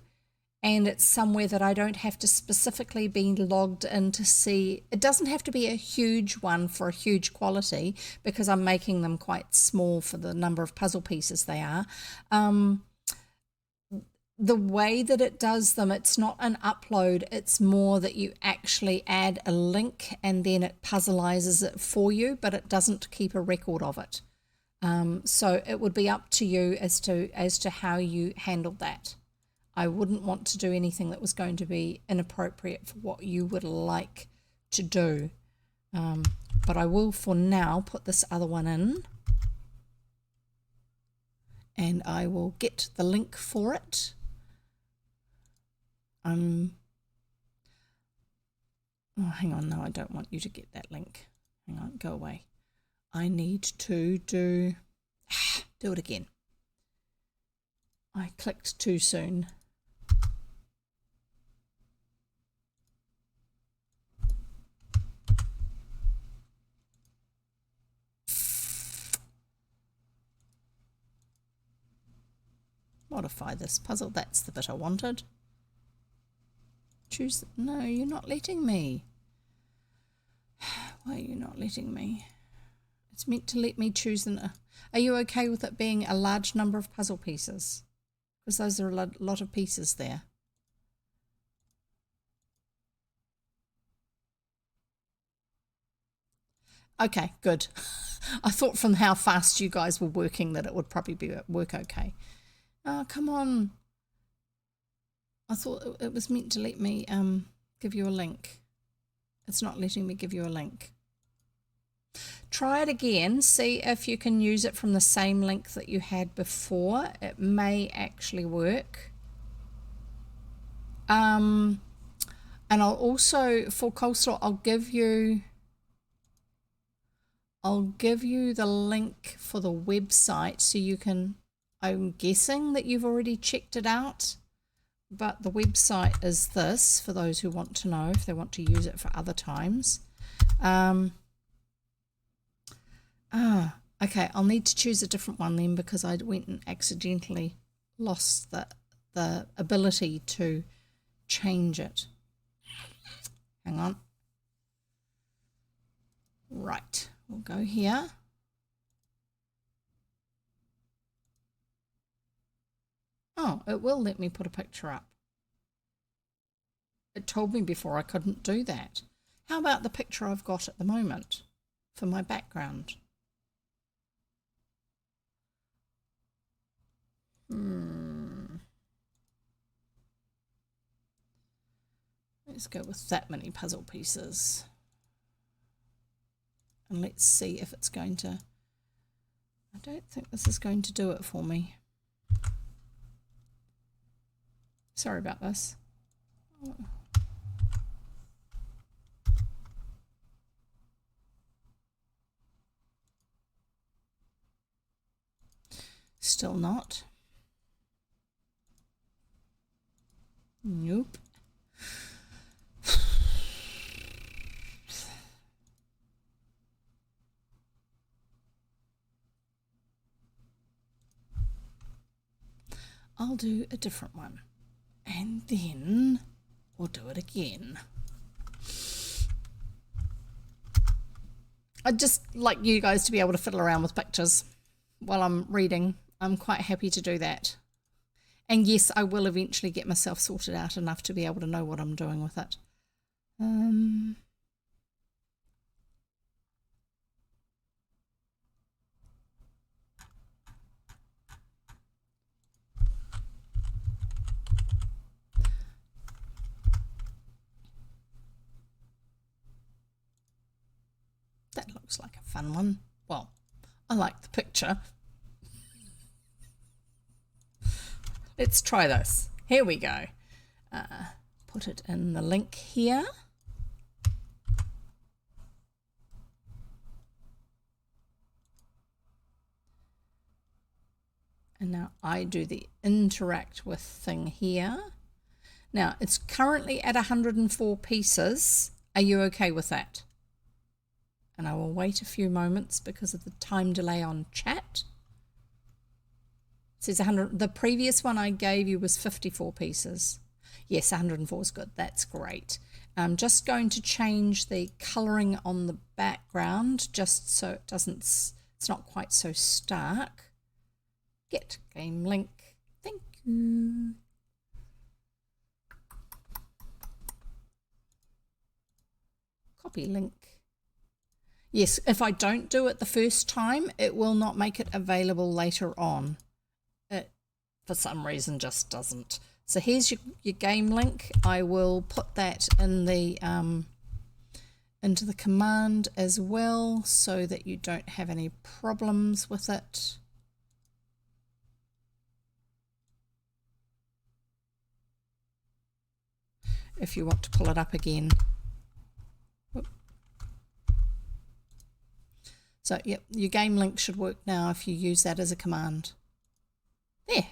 and it's somewhere that I don't have to specifically be logged in to see, it doesn't have to be a huge one for a huge quality, because I'm making them quite small for the number of puzzle pieces they are. The way that it does them, it's not an upload, it's more that you actually add a link and then it puzzleizes it for you, but it doesn't keep a record of it. So it would be up to you as to how you handle that. I wouldn't want to do anything that was going to be inappropriate for what you would like to do. But I will for now put this other one in, and I will get the link for it. Oh, hang on, no, I don't want you to get that link. Hang on, go away. I need to do it again. I clicked too soon. Modify this puzzle. That's the bit I wanted. Choose. No, you're not letting me. Why are you not letting me? It's meant to let me choose Are you okay with it being a large number of puzzle pieces? Because those are a lot of pieces there. Okay, good. I thought from how fast you guys were working that it would probably work okay. Oh, come on. I thought it was meant to let me give you a link. It's not letting me give you a link. Try it again. See if you can use it from the same link that you had before. It may actually work. And I'll also, for Coleslaw, I'll give you the link for the website so you can, I'm guessing that you've already checked it out. But the website is this, for those who want to know, if they want to use it for other times. Okay, I'll need to choose a different one then because I went and accidentally lost the ability to change it. Hang on. Right, we'll go here. Oh, it will let me put a picture up. It told me before I couldn't do that. How about the picture I've got at the moment for my background? Let's go with that many puzzle pieces. And let's see if it's going to... I don't think this is going to do it for me. Sorry about this. Still not. Nope. I'll do a different one and then we'll do it again. I'd just like you guys to be able to fiddle around with pictures while I'm reading. I'm quite happy to do that. And yes, I will eventually get myself sorted out enough to be able to know what I'm doing with it. That looks like a fun one. Well, I like the picture. Let's try this. Here we go. Put it in the link here. And now I do the interact with thing here. Now it's currently at 104 pieces. Are you okay with that? And I will wait a few moments because of the time delay on chat. It says 100. The previous one I gave you was 54 pieces. Yes, 104 is good. That's great. I'm just going to change the colouring on the background just so it doesn't, it's not quite so stark. Get game link. Thank you. Copy link. Yes, if I don't do it the first time, it will not make it available later on. It, for some reason, just doesn't. So here's your game link. I will put that in the into the command as well so that you don't have any problems with it. If you want to pull it up again. Whoop. So, yep, your game link should work now if you use that as a command. There.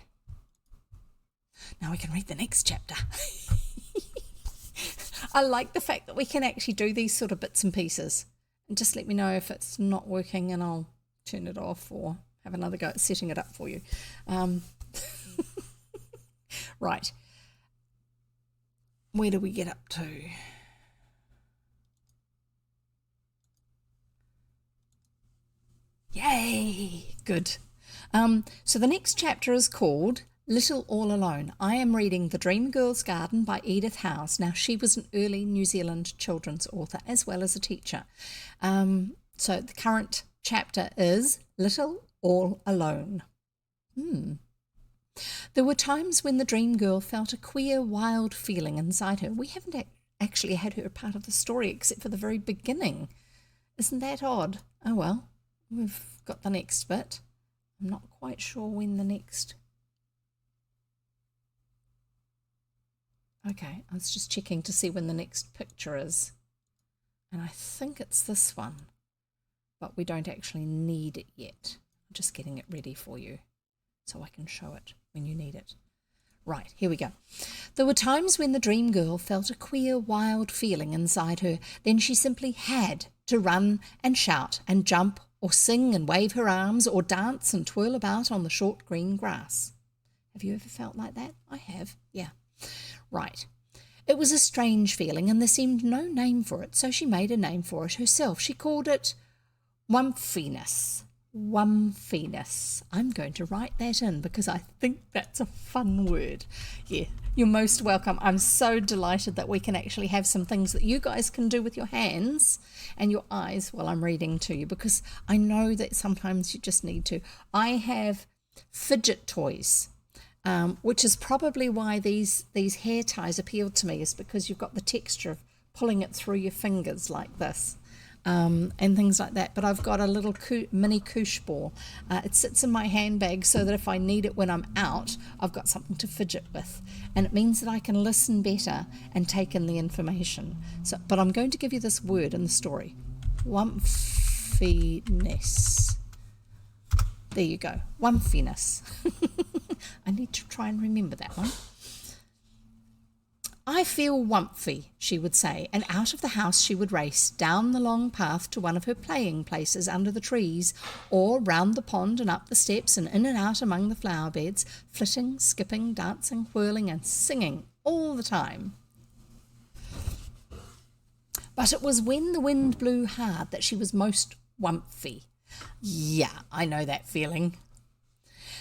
Now we can read the next chapter. I like the fact that we can actually do these sort of bits and pieces. And just let me know if it's not working and I'll turn it off or have another go at setting it up for you. Right. Where do we get up to? Yay! Good. So the next chapter is called Little All Alone. I am reading The Dream Girl's Garden by Edith Howes. Now, she was an early New Zealand children's author as well as a teacher. So the current chapter is Little All Alone. There were times when the dream girl felt a queer, wild feeling inside her. We haven't actually had her part of the story except for the very beginning. Isn't that odd? Oh well, we've got the next bit. I'm not quite sure when the next... Okay, I was just checking to see when the next picture is. And I think it's this one, but we don't actually need it yet. I'm just getting it ready for you so I can show it when you need it. Right, here we go. There were times when the dream girl felt a queer, wild feeling inside her. Then she simply had to run and shout and jump or sing and wave her arms, or dance and twirl about on the short green grass. Have you ever felt like that? I have, yeah. Right. It was a strange feeling, and there seemed no name for it, so she made a name for it herself. She called it wumphiness. Wumphiness. I'm going to write that in because I think that's a fun word. Yeah, you're most welcome. I'm so delighted that we can actually have some things that you guys can do with your hands and your eyes while I'm reading to you, because I know that sometimes you just need to. I have fidget toys. Which is probably why these hair ties appealed to me, is because you've got the texture of pulling it through your fingers like this, and things like that. But I've got a little mini koosh ball. It sits in my handbag so that if I need it when I'm out, I've got something to fidget with, and it means that I can listen better and take in the information. But I'm going to give you this word in the story, wumphiness. There you go, wumphiness. I need to try and remember that one. I feel wumphy, she would say, and out of the house she would race, down the long path to one of her playing places under the trees, or round the pond and up the steps and in and out among the flower beds, flitting, skipping, dancing, whirling and singing all the time. But it was when the wind blew hard that she was most wumphy. Yeah, I know that feeling.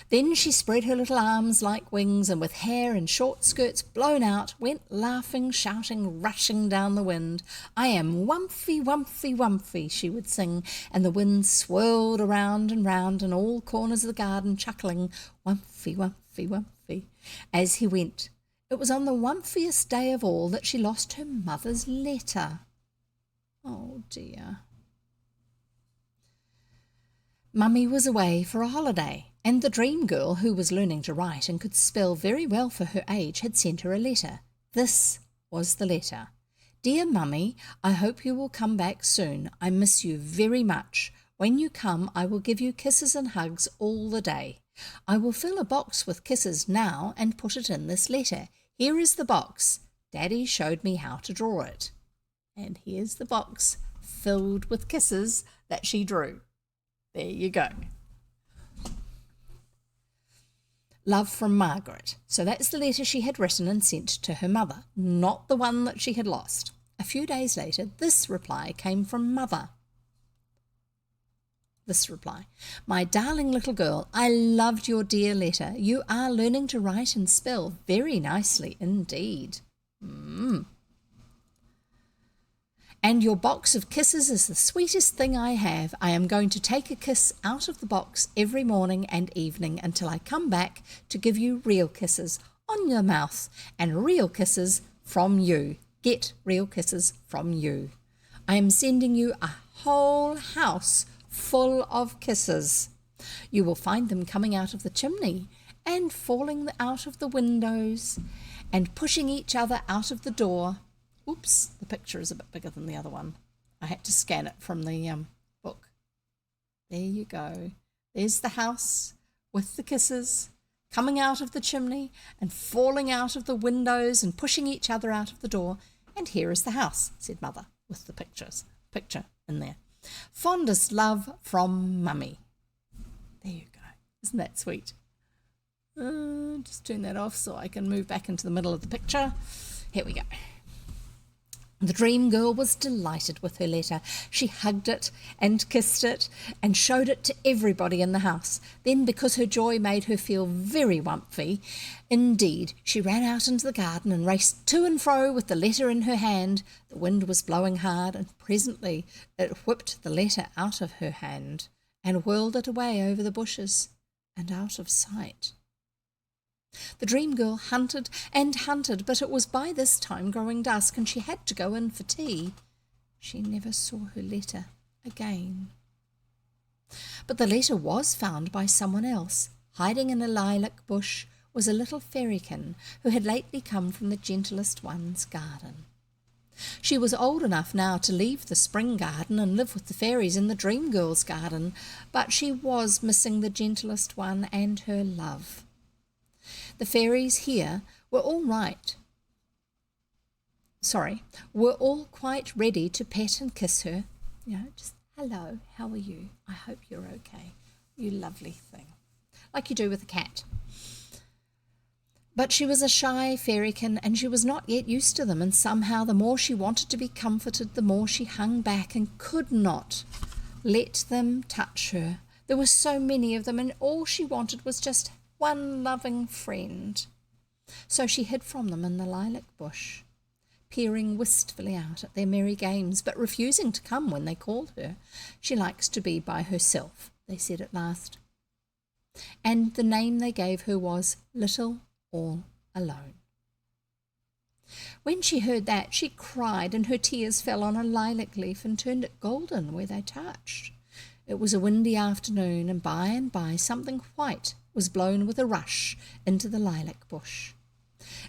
Then she spread her little arms like wings, and with hair and short skirts blown out, went laughing, shouting, rushing down the wind. I am wumphy, wumphy, wumphy, she would sing, and the wind swirled around and round in all corners of the garden, chuckling, wumphy, wumphy, wumphy, as he went. It was on the wumphiest day of all that she lost her mother's letter. Oh dear. Mummy was away for a holiday, and the dream girl, who was learning to write and could spell very well for her age, had sent her a letter. This was the letter. Dear Mummy, I hope you will come back soon. I miss you very much. When you come, I will give you kisses and hugs all the day. I will fill a box with kisses now and put it in this letter. Here is the box. Daddy showed me how to draw it. And here's the box filled with kisses that she drew. There you go. Love from Margaret. So that's the letter she had written and sent to her mother, not the one that she had lost. A few days later, this reply came from Mother. This reply. My darling little girl, I loved your dear letter. You are learning to write and spell very nicely indeed. And your box of kisses is the sweetest thing I have. I am going to take a kiss out of the box every morning and evening until I come back to give you real kisses on your mouth and real kisses from you. Get real kisses from you. I am sending you a whole house full of kisses. You will find them coming out of the chimney and falling out of the windows and pushing each other out of the door. Oops, the picture is a bit bigger than the other one. I had to scan it from the book. There you go. There's the house with the kisses coming out of the chimney and falling out of the windows and pushing each other out of the door. And here is the house, said Mother, with the picture in there. Fondest love from Mummy. There you go. Isn't that sweet? Just turn that off so I can move back into the middle of the picture. Here we go. The dream girl was delighted with her letter. She hugged it and kissed it and showed it to everybody in the house. Then, because her joy made her feel very wumphy, indeed, she ran out into the garden and raced to and fro with the letter in her hand. The wind was blowing hard, and presently it whipped the letter out of her hand and whirled it away over the bushes and out of sight. The dream girl hunted and hunted, but it was by this time growing dusk, and she had to go in for tea. She never saw her letter again. But the letter was found by someone else. Hiding in a lilac bush was a little fairykin who had lately come from the gentlest one's garden. She was old enough now to leave the spring garden and live with the fairies in the dream girl's garden, but she was missing the gentlest one and her love. The fairies here were all quite ready to pet and kiss her. Just hello, how are you? I hope you're okay. You lovely thing. Like you do with a cat. But she was a shy fairykin, and she was not yet used to them, and somehow the more she wanted to be comforted, the more she hung back and could not let them touch her. There were so many of them, and all she wanted was just one loving friend. So she hid from them in the lilac bush, peering wistfully out at their merry games, but refusing to come when they called her. She likes to be by herself, they said at last. And the name they gave her was Little All Alone. When she heard that, she cried, and her tears fell on a lilac leaf and turned it golden where they touched. It was a windy afternoon, and by something white was blown with a rush into the lilac bush.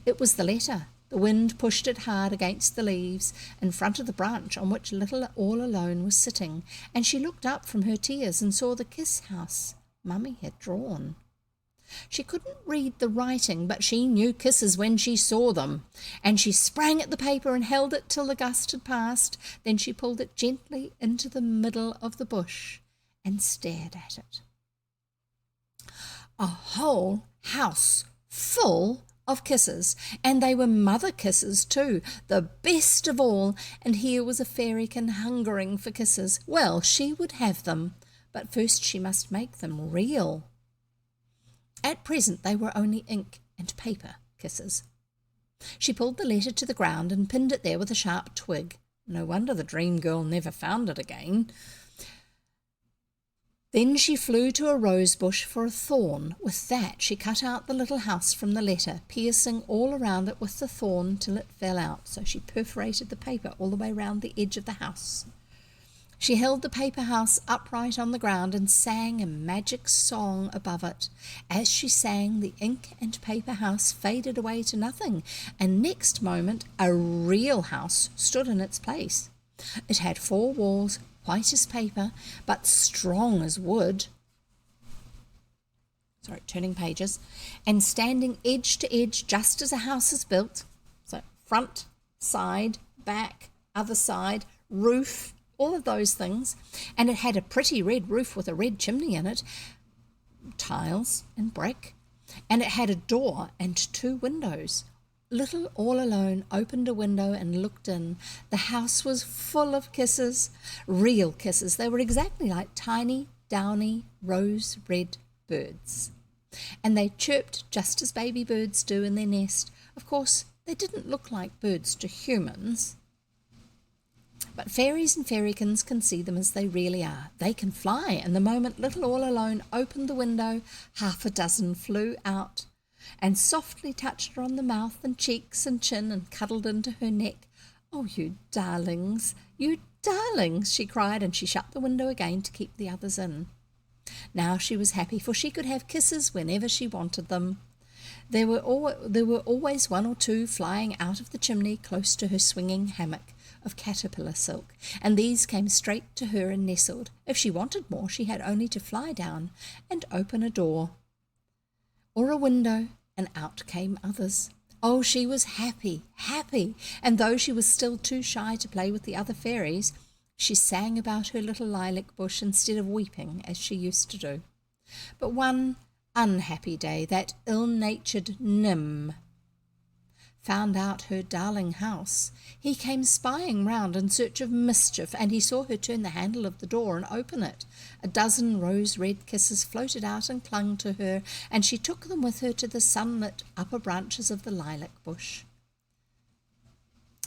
It was the letter. The wind pushed it hard against the leaves in front of the branch on which Little All Alone was sitting, and she looked up from her tears and saw the kiss house Mummy had drawn. She couldn't read the writing, but she knew kisses when she saw them, and she sprang at the paper and held it till the gust had passed. Then she pulled it gently into the middle of the bush and stared at it. A whole house full of kisses, and they were mother kisses too, the best of all, and here was a fairykin hungering for kisses. Well, she would have them, but first she must make them real. At present they were only ink and paper kisses. She pulled the letter to the ground and pinned it there with a sharp twig. No wonder the dream girl never found it again. Then she flew to a rose bush for a thorn. With that she cut out the little house from the letter, piercing all around it with the thorn till it fell out. So she perforated the paper all the way round the edge of the house. She held the paper house upright on the ground and sang a magic song above it. As she sang, the ink and paper house faded away to nothing, and next moment a real house stood in its place. It had 4 walls, white as paper, but strong as wood. Turning pages. And standing edge to edge, just as a house is built. So front, side, back, other side, roof, all of those things. And it had a pretty red roof with a red chimney in it, tiles and brick. And it had a door and 2 windows. Little All Alone opened a window and looked in. The house was full of kisses, real kisses. They were exactly like tiny, downy, rose-red birds. And they chirped just as baby birds do in their nest. Of course, they didn't look like birds to humans. But fairies and fairykins can see them as they really are. They can fly, and the moment Little All Alone opened the window, 6 flew out and softly touched her on the mouth and cheeks and chin and cuddled into her neck. "Oh, you darlings, she cried, and she shut the window again to keep the others in. Now she was happy, for she could have kisses whenever she wanted them. There were always 1 or 2 flying out of the chimney close to her swinging hammock of caterpillar silk, and these came straight to her and nestled. If she wanted more, she had only to fly down and open a door or a window, and out came others. Oh, she was happy, and though she was still too shy to play with the other fairies, she sang about her little lilac bush instead of weeping as she used to do. But one unhappy day, that ill-natured Nym found out her darling house. He came spying round in search of Mischief, and he saw her turn the handle of the door and open it. 12 rose-red kisses floated out and clung to her, and she took them with her to the sunlit upper branches of the lilac bush.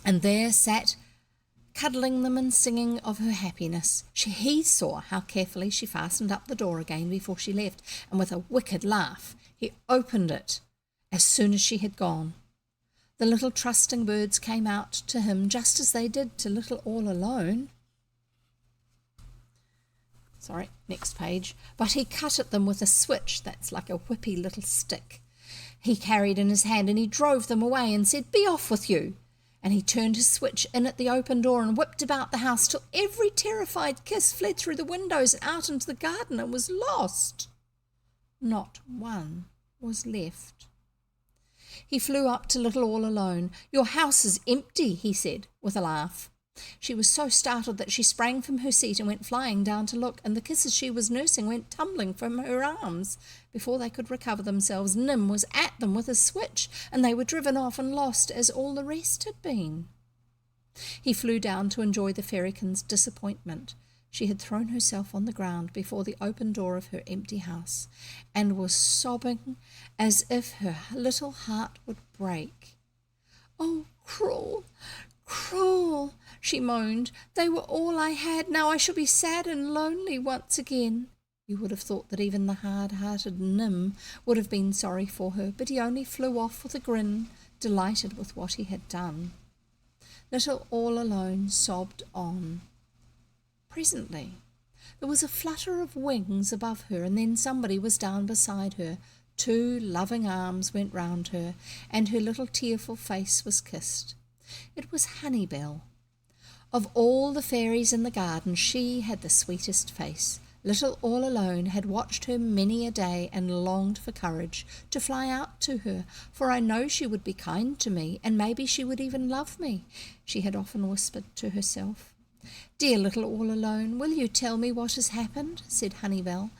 And there sat, cuddling them and singing of her happiness. He saw how carefully she fastened up the door again before she left, and with a wicked laugh he opened it as soon as she had gone. The little trusting birds came out to him just as they did to Little All Alone. Next page. But he cut at them with a switch that's like a whippy little stick he carried in his hand, and he drove them away and said, "Be off with you." And he turned his switch in at the open door and whipped about the house till every terrified kiss fled through the windows and out into the garden and was lost. Not one was left. He flew up to Little All Alone. "Your house is empty," he said with a laugh. She was so startled that she sprang from her seat and went flying down to look, and the kisses she was nursing went tumbling from her arms. Before they could recover themselves, Nim was at them with his switch, and they were driven off and lost as all the rest had been. He flew down to enjoy the fairykin's disappointment. She had thrown herself on the ground before the open door of her empty house, and was sobbing as if her little heart would break. "Oh, cruel, cruel," she moaned. "They were all I had. Now I shall be sad and lonely once again." You would have thought that even the hard-hearted Nim would have been sorry for her, but he only flew off with a grin, delighted with what he had done. Little All Alone sobbed on. Presently there was a flutter of wings above her, and then somebody was down beside her. 2 loving arms went round her, and her little tearful face was kissed. It was Honeybell. Of all the fairies in the garden, she had the sweetest face. Little All Alone had watched her many a day and longed for courage to fly out to her, for I know she would be kind to me, and maybe she would even love me, she had often whispered to herself. "Dear Little All Alone, will you tell me what has happened?" said Honeybell.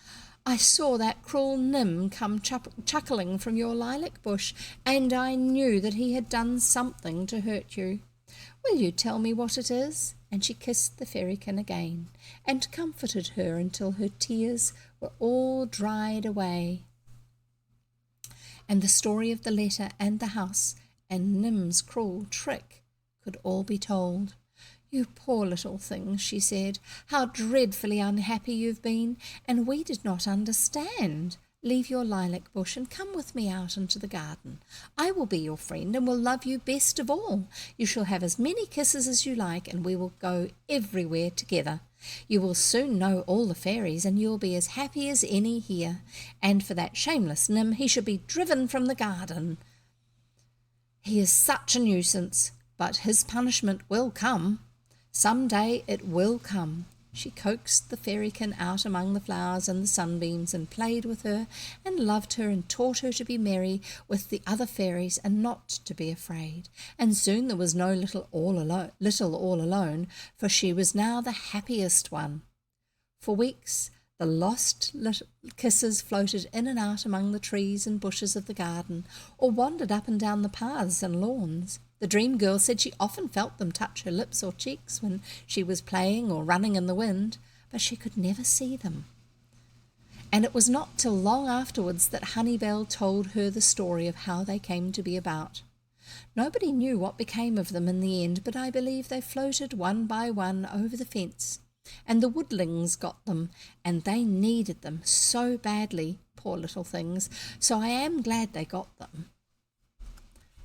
"I saw that cruel Nim come chuckling from your lilac bush, and I knew that he had done something to hurt you. Will you tell me what it is?" And she kissed the fairykin again, and comforted her until her tears were all dried away. And the story of the letter and the house and Nim's cruel trick could all be told. "You poor little thing," she said, "how dreadfully unhappy you've been, and we did not understand. Leave your lilac bush and come with me out into the garden. I will be your friend and will love you best of all. You shall have as many kisses as you like, and we will go everywhere together. You will soon know all the fairies, and you will be as happy as any here. And for that shameless Nim, he should be driven from the garden. He is such a nuisance, but his punishment will come. Some day it will come." She coaxed the fairykin out among the flowers and the sunbeams, and played with her, and loved her, and taught her to be merry with the other fairies, and not to be afraid. And soon there was no little all alone, for she was now the happiest one. For weeks the lost little kisses floated in and out among the trees and bushes of the garden, or wandered up and down the paths and lawns. The dream girl said she often felt them touch her lips or cheeks when she was playing or running in the wind, but she could never see them. And it was not till long afterwards that Honeybell told her the story of how they came to be about. Nobody knew what became of them in the end, but I believe they floated one by one over the fence, and the woodlings got them, and they needed them so badly, poor little things, so I am glad they got them.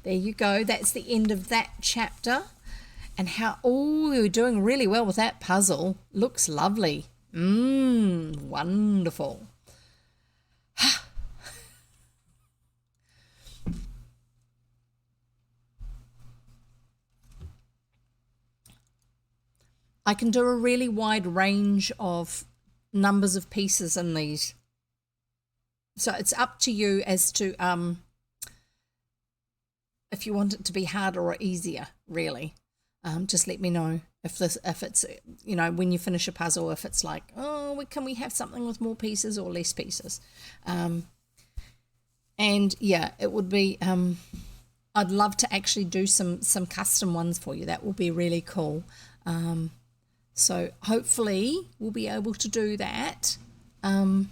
There you go, that's the end of that chapter. And you're doing really well with that puzzle. Looks lovely. Wonderful. I can do a really wide range of numbers of pieces in these. So it's up to you as to if you want it to be harder or easier, really. Just let me know if it's, when you finish a puzzle, if it's like, can we have something with more pieces or less pieces? And yeah, it would be, I'd love to actually do some custom ones for you. That will be really cool. So hopefully we'll be able to do that. And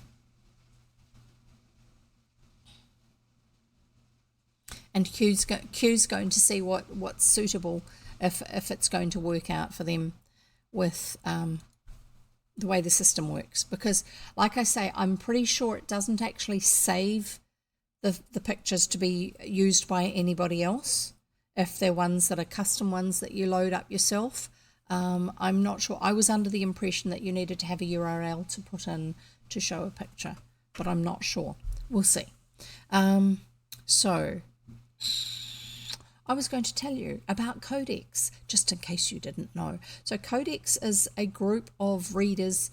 Q's going to see what's suitable, if it's going to work out for them with the way the system works. Because, like I say, I'm pretty sure it doesn't actually save the pictures to be used by anybody else, if they're ones that are custom ones that you load up yourself. I'm not sure. I was under the impression that you needed to have a URL to put in to show a picture, but I'm not sure. We'll see. So I was going to tell you about Codex, just in case you didn't know. So Codex is a group of readers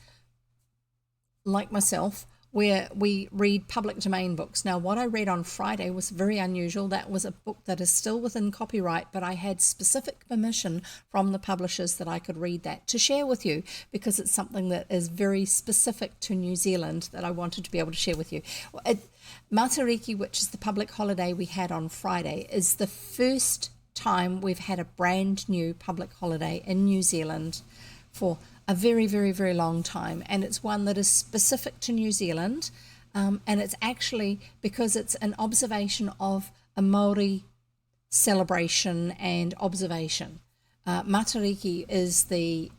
like myself, where we read public domain books. Now, what I read on Friday was very unusual. That was a book that is still within copyright, but I had specific permission from the publishers that I could read that to share with you, because it's something that is very specific to New Zealand that I wanted to be able to share with you. Matariki, which is the public holiday we had on Friday, is the first time we've had a brand new public holiday in New Zealand for a very, very, very long time, and it's one that is specific to New Zealand, and it's actually because it's an observation of a Maori celebration and observation. Matariki is the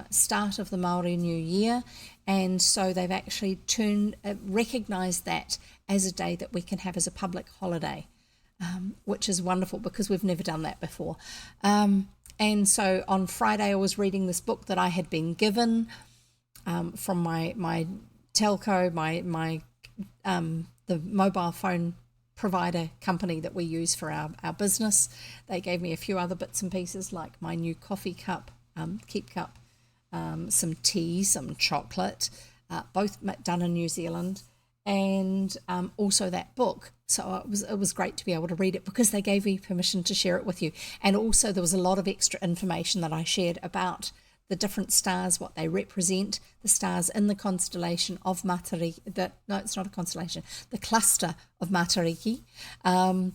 start of the Maori New Year, and so they've actually recognised that as a day that we can have as a public holiday, which is wonderful because we've never done that before. And so on Friday, I was reading this book that I had been given from my telco, the mobile phone provider company that we use for our business. They gave me a few other bits and pieces, like my new coffee cup, Keep Cup, some tea, some chocolate, both done in New Zealand, and also that book. So it was great to be able to read it because they gave me permission to share it with you. And also there was a lot of extra information that I shared about the different stars, what they represent, the stars in the constellation of Matariki. No, it's not a constellation, the cluster of Matariki. I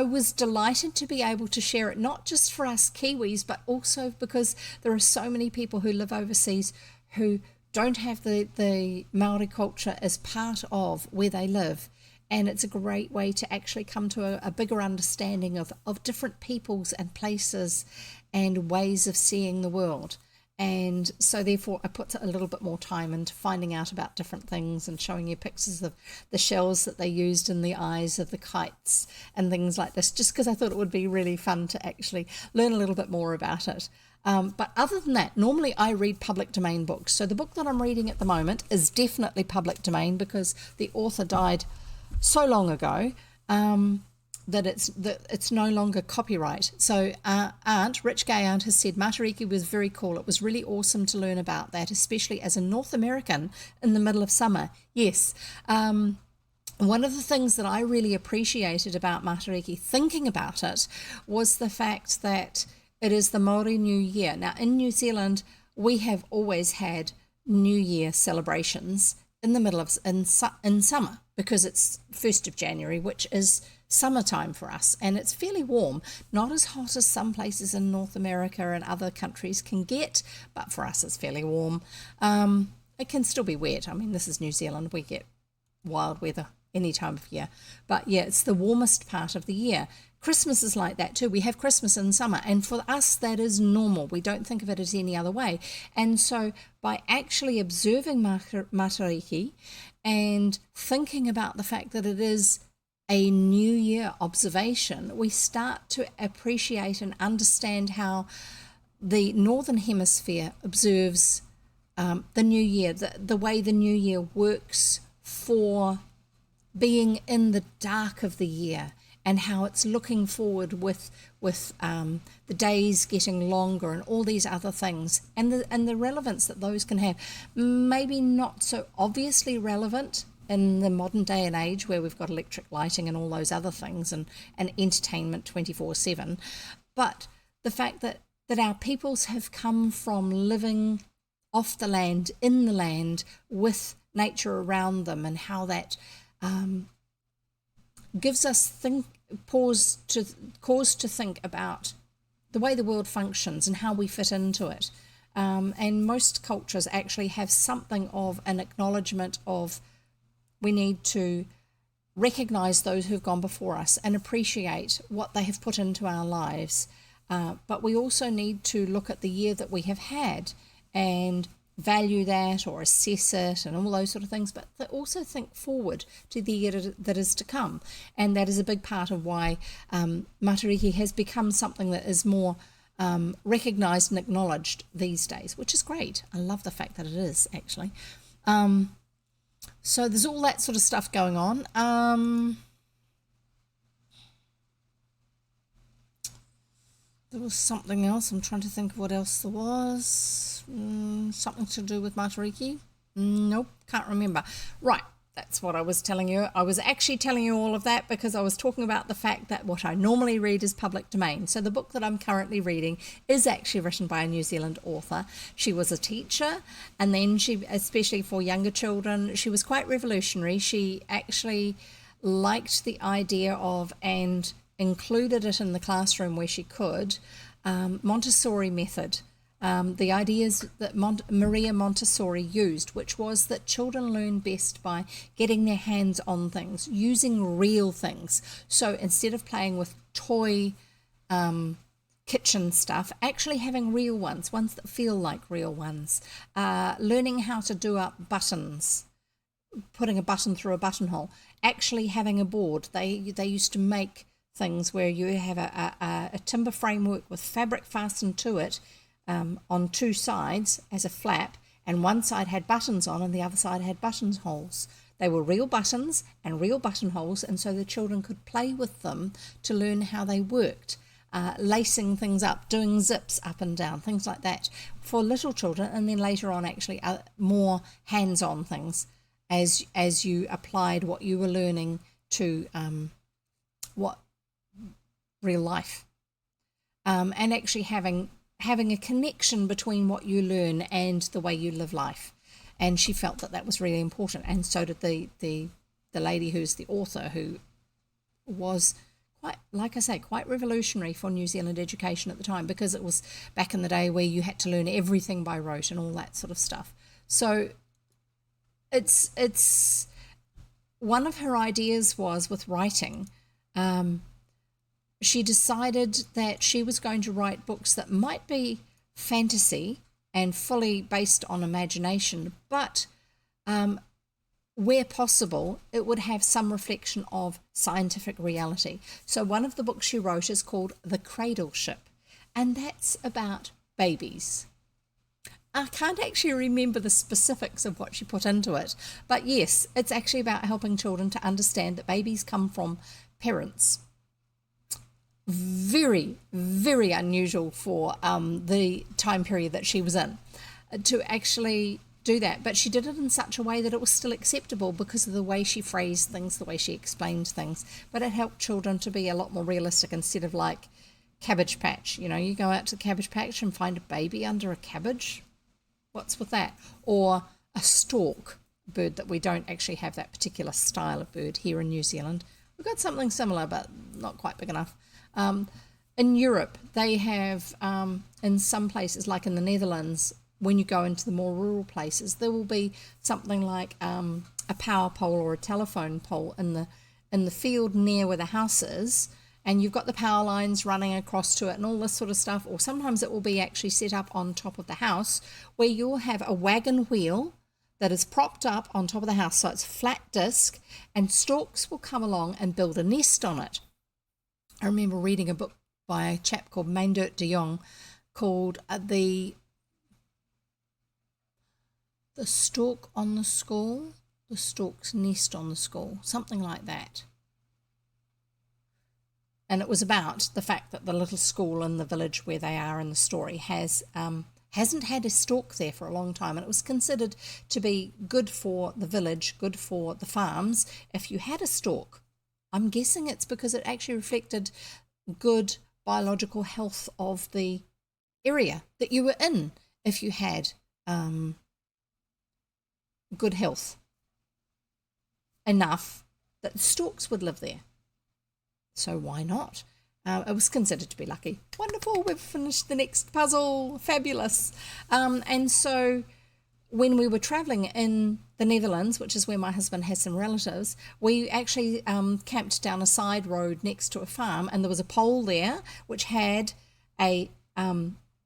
was delighted to be able to share it, not just for us Kiwis, but also because there are so many people who live overseas who don't have the Maori culture as part of where they live, and it's a great way to actually come to a bigger understanding of different peoples and places and ways of seeing the world. And so therefore I put a little bit more time into finding out about different things and showing you pictures of the shells that they used in the eyes of the kites and things like this, just because I thought it would be really fun to actually learn a little bit more about it. But other than that, normally I read public domain books. So the book that I'm reading at the moment is definitely public domain because the author died so long ago that it's no longer copyright. So Rich Gay Aunt has said Matariki was very cool. It was really awesome to learn about that, especially as a North American in the middle of summer. Yes. One of the things that I really appreciated about Matariki, thinking about it, was the fact that it is the Maori New Year. Now, in New Zealand, we have always had New Year celebrations in the middle of in summer because it's 1st of January, which is summertime for us, and it's fairly warm, not as hot as some places in North America and other countries can get, but for us it's fairly warm. It can still be wet. I mean, this is New Zealand, we get wild weather any time of year, but yeah, it's the warmest part of the year. Christmas is like that too. We have Christmas in summer, and for us that is normal. We don't think of it as any other way. And so by actually observing Matariki and thinking about the fact that it is a New Year observation, we start to appreciate and understand how the Northern Hemisphere observes the New Year, the way the New Year works for being in the dark of the year, and how it's looking forward with the days getting longer and all these other things, and the relevance that those can have. Maybe not so obviously relevant in the modern day and age where we've got electric lighting and all those other things and entertainment 24/7, but the fact that our peoples have come from living off the land, in the land, with nature around them, and how that gives us cause to think about the way the world functions and how we fit into it. And most cultures actually have something of an acknowledgement of we need to recognize those who've gone before us and appreciate what they have put into our lives. But we also need to look at the year that we have had and value that or assess it and all those sort of things, but also think forward to the year that is to come. And that is a big part of why Matariki has become something that is more recognised and acknowledged these days, which is great. I love the fact that it is, actually. So there's all that sort of stuff going on. There was something else. I'm trying to think of what else there was. Something to do with Matariki. Nope, can't remember. Right, that's what I was telling you. I was actually telling you all of that because I was talking about the fact that what I normally read is public domain. So the book that I'm currently reading is actually written by a New Zealand author. She was a teacher, and then she, especially for younger children, she was quite revolutionary. She actually liked the idea of and included it in the classroom where she could, Montessori method. The ideas that Maria Montessori used, which was that children learn best by getting their hands on things, using real things. So instead of playing with toy kitchen stuff, actually having real ones that feel like real ones, learning how to do up buttons, putting a button through a buttonhole, actually having a board. They used to make things where you have a timber framework with fabric fastened to it, on two sides as a flap, and one side had buttons on and the other side had buttonholes. They were real buttons and real buttonholes, and so the children could play with them to learn how they worked. Lacing things up, doing zips up and down, things like that for little children, and then later on actually more hands-on things as you applied what you were learning to what real life, and actually having a connection between what you learn and the way you live life. And she felt that was really important, and so did the lady who's the author, who was quite, like I say, quite revolutionary for New Zealand education at the time, because it was back in the day where you had to learn everything by rote and all that sort of stuff. So it's one of her ideas was with writing. She decided that she was going to write books that might be fantasy and fully based on imagination, but where possible, it would have some reflection of scientific reality. So one of the books she wrote is called The Cradle Ship, and that's about babies. I can't actually remember the specifics of what she put into it, but yes, it's actually about helping children to understand that babies come from parents. Very, very unusual for the time period that she was in, to actually do that. But she did it in such a way that it was still acceptable because of the way she phrased things, the way she explained things. But it helped children to be a lot more realistic, instead of like Cabbage Patch. You know, you go out to the Cabbage Patch and find a baby under a cabbage. What's with that? Or a stork, bird that we don't actually have that particular style of bird here in New Zealand. We've got something similar, but not quite big enough. In Europe, they have, in some places, like in the Netherlands, when you go into the more rural places, there will be something like a power pole or a telephone pole in the field near where the house is, and you've got the power lines running across to it and all this sort of stuff. Or sometimes it will be actually set up on top of the house, where you'll have a wagon wheel that is propped up on top of the house, so it's a flat disc, and storks will come along and build a nest on it. I remember reading a book by a chap called Meindert de Jong called The Stork on the School, The Stork's Nest on the School, something like that. And it was about the fact that the little school in the village where they are in the story hasn't had a stork there for a long time, and it was considered to be good for the village, good for the farms, if you had a stork. I'm guessing it's because it actually reflected good biological health of the area that you were in, if you had good health enough that storks would live there. So why not? It was considered to be lucky. Wonderful, we've finished the next puzzle. Fabulous. And so when we were travelling in the Netherlands, which is where my husband has some relatives, we actually camped down a side road next to a farm, and there was a pole there which had a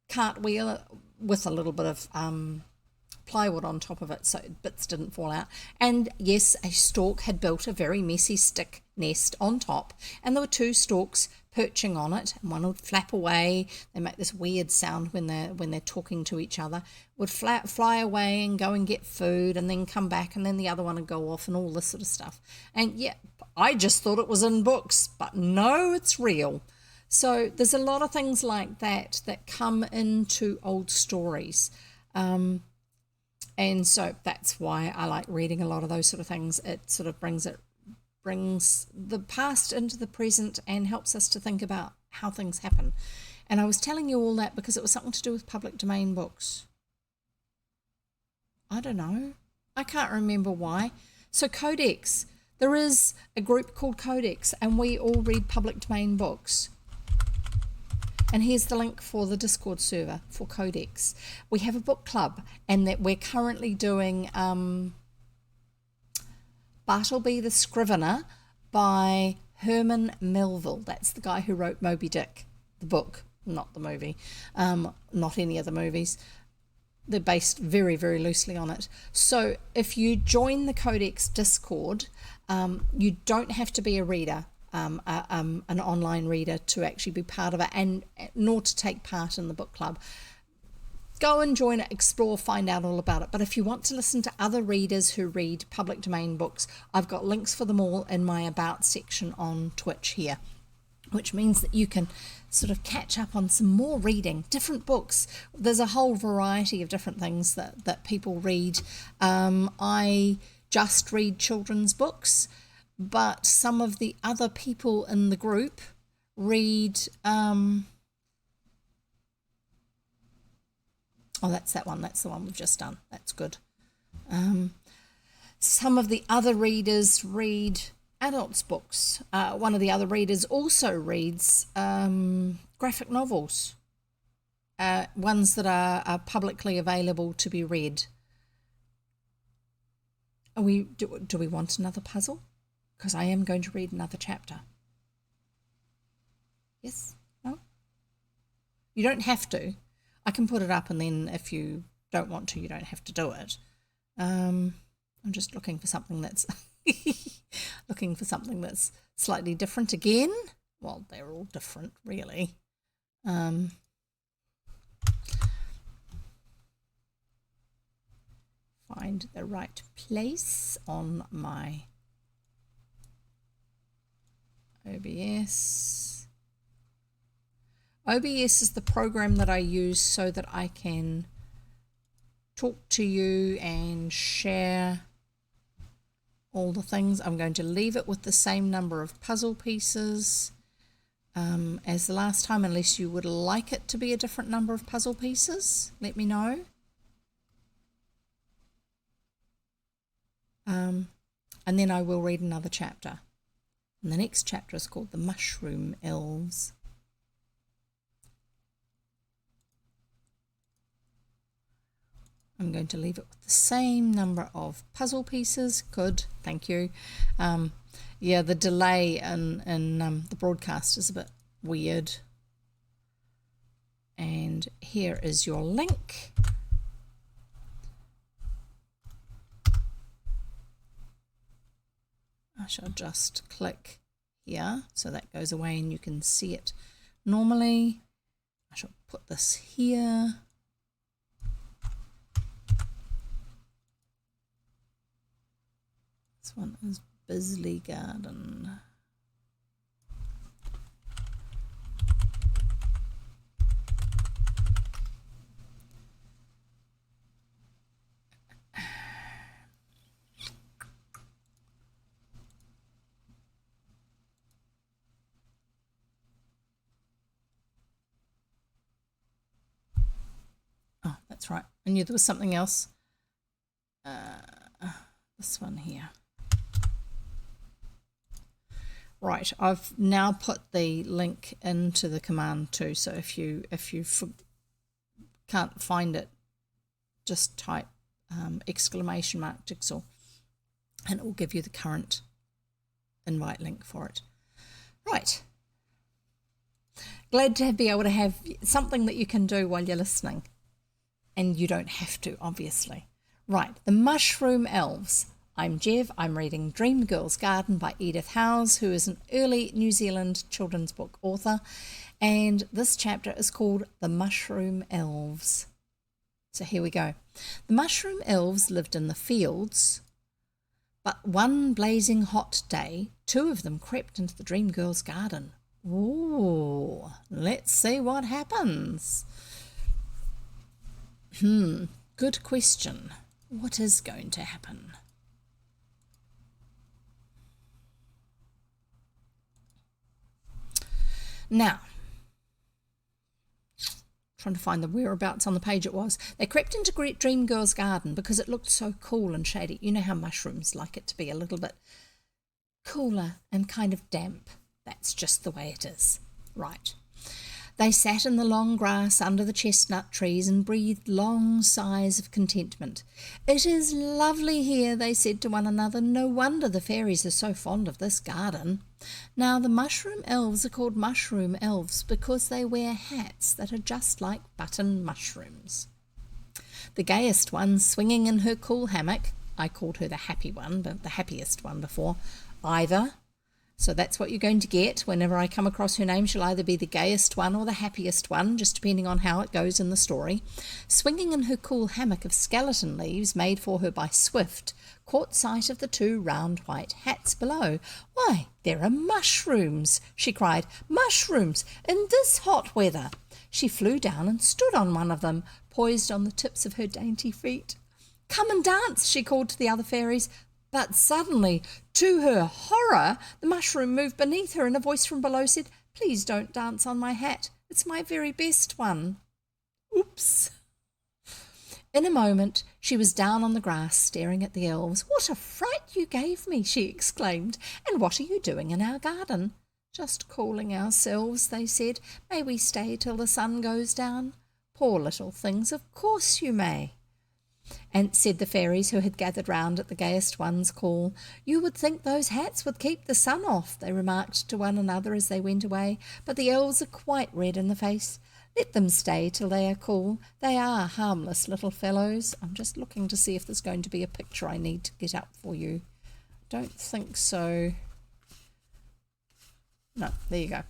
cartwheel with a little bit of plywood on top of it so bits didn't fall out. And yes, a stork had built a very messy stick nest on top, and there were two storks perching on it, and one would flap away. They make this weird sound when they're talking to each other, would fly away and go and get food and then come back, and then the other one would go off and all this sort of stuff. And yeah, I just thought it was in books, but no, it's real. So there's a lot of things like that that come into old stories. And so that's why I like reading a lot of those sort of things. It sort of brings the past into the present and helps us to think about how things happen. And I was telling you all that because it was something to do with public domain books. I don't know. I can't remember why. So Codex, there is a group called Codex, and we all read public domain books. And here's the link for the Discord server for Codex. We have a book club, and that we're currently doing Bartleby the Scrivener by Herman Melville. That's the guy who wrote Moby Dick, the book, not the movie, not any of the movies. They're based very, very loosely on it. So if you join the Codex Discord, you don't have to be a reader, an online reader, to actually be part of it, and nor to take part in the book club. Go and join it, explore, find out all about it. But if you want to listen to other readers who read public domain books, I've got links for them all in my About section on Twitch here, which means that you can sort of catch up on some more reading, different books. There's a whole variety of different things that people read. I just read children's books, but some of the other people in the group read... oh, that's that one. That's the one we've just done. That's good. Some of the other readers read adults books. One of the other readers also reads graphic novels, ones that are publicly available to be read. Do we want another puzzle? Because I am going to read another chapter. Yes? No? You don't have to. I can put it up, and then if you don't want to, you don't have to do it. I'm just looking for something that's slightly different again. Well, they're all different, really. Find the right place on my OBS. OBS is the program that I use so that I can talk to you and share all the things. I'm going to leave it with the same number of puzzle pieces as the last time, unless you would like it to be a different number of puzzle pieces. Let me know. And then I will read another chapter. And the next chapter is called The Mushroom Elves. I'm going to leave it with the same number of puzzle pieces. Good, thank you. Yeah, the delay in the broadcast is a bit weird. And here is your link. I shall just click here so that goes away and you can see it normally. I shall put this here. This one is Bisley Garden. Oh, that's right. I knew there was something else. This one here. Right, I've now put the link into the command too, so if you can't find it, just type exclamation mark jigsaw and it will give you the current invite link for it. Right, glad to be able to have something that you can do while you're listening, and you don't have to, obviously. Right, the Mushroom Elves. I'm Jev. I'm reading Dream Girl's Garden by Edith Howes, who is an early New Zealand children's book author, and this chapter is called The Mushroom Elves. So here we go. The Mushroom Elves lived in the fields, but one blazing hot day, two of them crept into the Dream Girl's garden. Ooh, let's see what happens. Good question. What is going to happen? Now, trying to find the whereabouts on the page it was. They crept into Dream Girl's garden because it looked so cool and shady. You know how mushrooms like it to be a little bit cooler and kind of damp. That's just the way it is. Right. They sat in the long grass under the chestnut trees and breathed long sighs of contentment. "It is lovely here," they said to one another. "No wonder the fairies are so fond of this garden." Now, the Mushroom Elves are called Mushroom Elves because they wear hats that are just like button mushrooms. The gayest one, swinging in her cool hammock, I called her the happy one, but the happiest one before, either. So that's what you're going to get whenever I come across her name. She'll either be the gayest one or the happiest one, just depending on how it goes in the story. Swinging in her cool hammock of skeleton leaves made for her by Swift, caught sight of the two round white hats below. "Why, there are mushrooms!" she cried. "Mushrooms in this hot weather!" She flew down and stood on one of them, poised on the tips of her dainty feet. "Come and dance," she called to the other fairies. But suddenly, to her horror, the mushroom moved beneath her and a voice from below said, "Please don't dance on my hat. It's my very best one." Oops. In a moment, she was down on the grass staring at the elves. "What a fright you gave me," she exclaimed. "And what are you doing in our garden?" "Just cooling ourselves," they said. "May we stay till the sun goes down?" "Poor little things, of course you may," and said the fairies who had gathered round at the gayest one's call. "You would think those hats would keep the sun off," they remarked to one another as they went away, "but the elves are quite red in the face. Let them stay till they are cool. They are harmless little fellows." I'm just looking to see if there's going to be a picture I need to get up for you. Don't think so. No, there you go.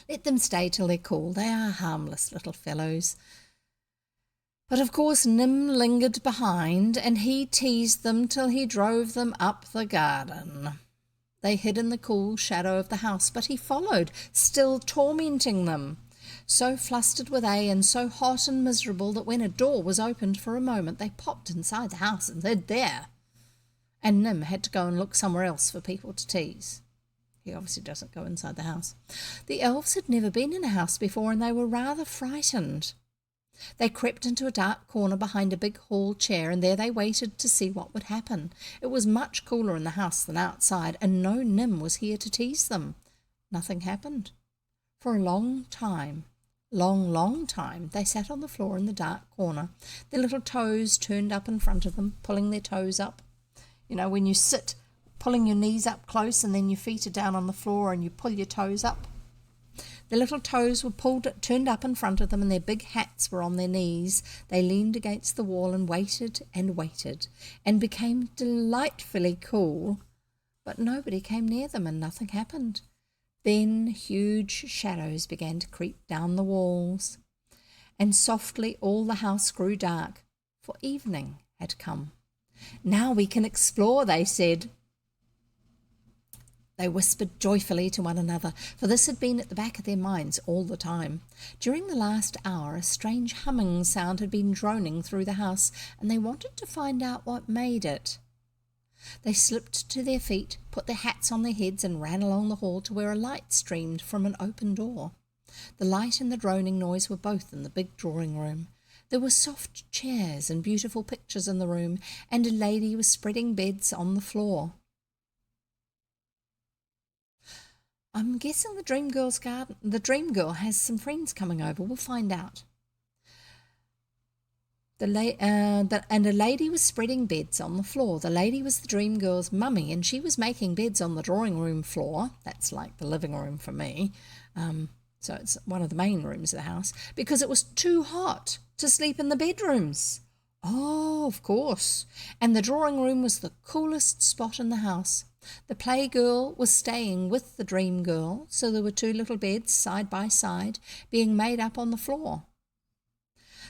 "Let them stay till they're cool. They are harmless little fellows." But of course Nim lingered behind, and he teased them till he drove them up the garden. They hid in the cool shadow of the house, but he followed, still tormenting them. So flustered were they, and so hot and miserable, that when a door was opened for a moment, they popped inside the house and hid there. And Nim had to go and look somewhere else for people to tease. He obviously doesn't go inside the house. The elves had never been in a house before, and they were rather frightened. They crept into a dark corner behind a big hall chair, and there they waited to see what would happen. It was much cooler in the house than outside, and no Nim was here to tease them. Nothing happened. For a long time, long time, they sat on the floor in the dark corner, their little toes turned up in front of them, pulling their toes up. You know, when you sit, pulling your knees up close, and then your feet are down on the floor and you pull your toes up. Their little toes were turned up in front of them, and their big hats were on their knees. They leaned against the wall and waited, and became delightfully cool. But nobody came near them, and nothing happened. Then huge shadows began to creep down the walls, and softly all the house grew dark, for evening had come. "Now we can explore," they said. They whispered joyfully to one another, for this had been at the back of their minds all the time. During the last hour, a strange humming sound had been droning through the house, and they wanted to find out what made it. They slipped to their feet, put their hats on their heads, and ran along the hall to where a light streamed from an open door. The light and the droning noise were both in the big drawing room. There were soft chairs and beautiful pictures in the room, and a lady was spreading beds on the floor. I'm guessing the Dream Girl has some friends coming over. We'll find out. And a lady was spreading beds on the floor. The lady was the Dream Girl's mummy, and she was making beds on the drawing room floor. That's like the living room for me. So it's one of the main rooms of the house, because it was too hot to sleep in the bedrooms. Oh, of course. And the drawing room was the coolest spot in the house. The playgirl was staying with the Dream Girl, so there were two little beds side by side being made up on the floor.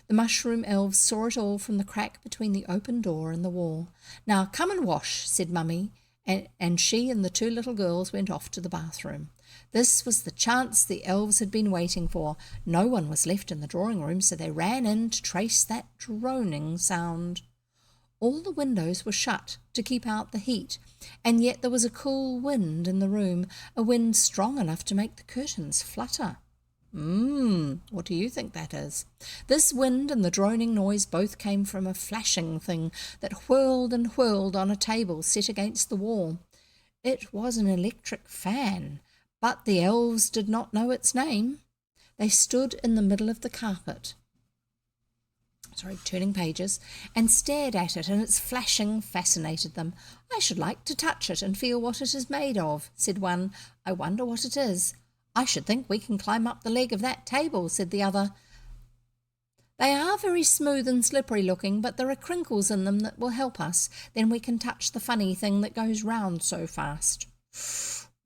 The Mushroom Elves saw it all from the crack between the open door and the wall. "Now come and wash," said Mummy, and she and the two little girls went off to the bathroom. This was the chance the elves had been waiting for. No one was left in the drawing room, so they ran in to trace that droning sound. All the windows were shut to keep out the heat, and yet there was a cool wind in the room, a wind strong enough to make the curtains flutter. What do you think that is? This wind and the droning noise both came from a flashing thing that whirled and whirled on a table set against the wall. It was an electric fan, but the elves did not know its name. They stood in the middle of the carpet, turning pages, and stared at it, and its flashing fascinated them. "I should like to touch it and feel what it is made of," said one. "I wonder what it is." "I should think we can climb up the leg of that table," said the other. "They are very smooth and slippery looking, but there are crinkles in them that will help us. Then we can touch the funny thing that goes round so fast."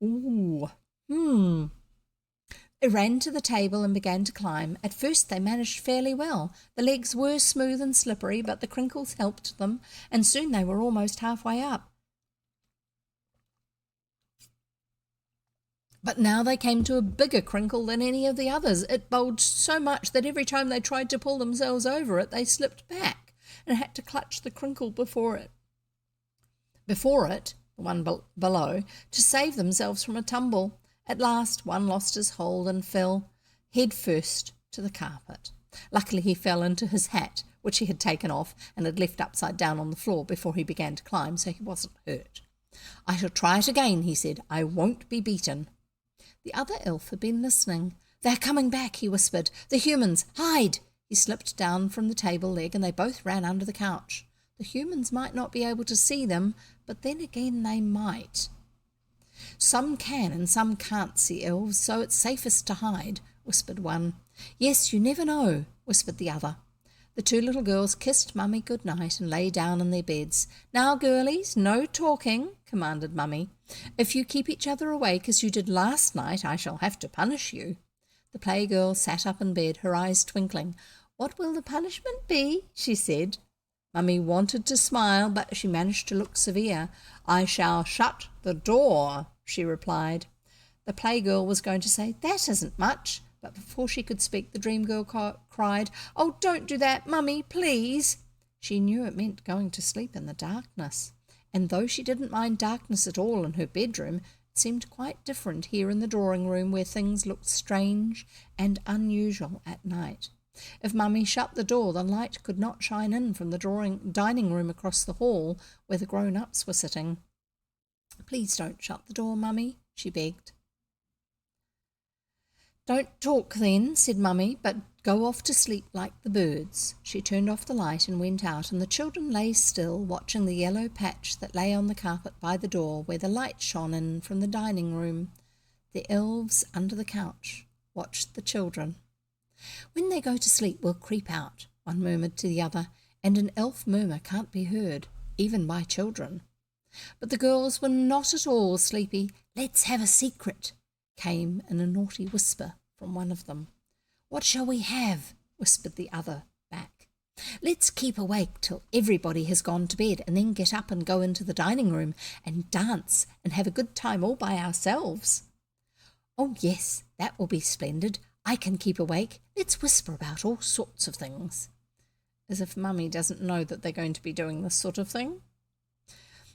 Ooh. They ran to the table and began to climb. At first they managed fairly well. The legs were smooth and slippery, but the crinkles helped them, and soon they were almost halfway up. But now they came to a bigger crinkle than any of the others. It bulged so much that every time they tried to pull themselves over it, they slipped back and had to clutch the crinkle before it, the one below, to save themselves from a tumble. At last one lost his hold and fell head first to the carpet. Luckily he fell into his hat, which he had taken off and had left upside down on the floor before he began to climb, so he wasn't hurt. "I shall try it again," he said. "I won't be beaten." The other elf had been listening. "They're coming back," he whispered. "The humans! Hide!" He slipped down from the table leg and they both ran under the couch. The humans might not be able to see them, but then again they might. "Some can and some can't see elves, so it's safest to hide," whispered one. "Yes, you never know," whispered the other. The two little girls kissed Mummy good night and lay down in their beds. "Now, girlies, no talking," commanded Mummy. "If you keep each other awake as you did last night, I shall have to punish you." The playgirl sat up in bed, her eyes twinkling. "What will the punishment be?" she said. Mummy wanted to smile, but she managed to look severe. "I shall shut the door," she replied. The playgirl was going to say, "That isn't much," but before she could speak, the dream girl cried, "Oh, don't do that, Mummy, please." She knew it meant going to sleep in the darkness, and though she didn't mind darkness at all in her bedroom, it seemed quite different here in the drawing room where things looked strange and unusual at night. If Mummy shut the door, the light could not shine in from the dining room across the hall where the grown-ups were sitting. "Please don't shut the door, Mummy," she begged. "Don't talk then," said Mummy, "but go off to sleep like the birds." She turned off the light and went out, and the children lay still, watching the yellow patch that lay on the carpet by the door where the light shone in from the dining room. The elves under the couch watched the children. "When they go to sleep, we'll creep out," one murmured to the other, and an elf murmur can't be heard, even by children. But the girls were not at all sleepy. "Let's have a secret," came in a naughty whisper from one of them. "What shall we have?" whispered the other back. "Let's keep awake till everybody has gone to bed, and then get up and go into the dining room and dance and have a good time all by ourselves." "Oh yes, that will be splendid. I can keep awake. Let's whisper about all sorts of things." As if Mummy doesn't know that they're going to be doing this sort of thing.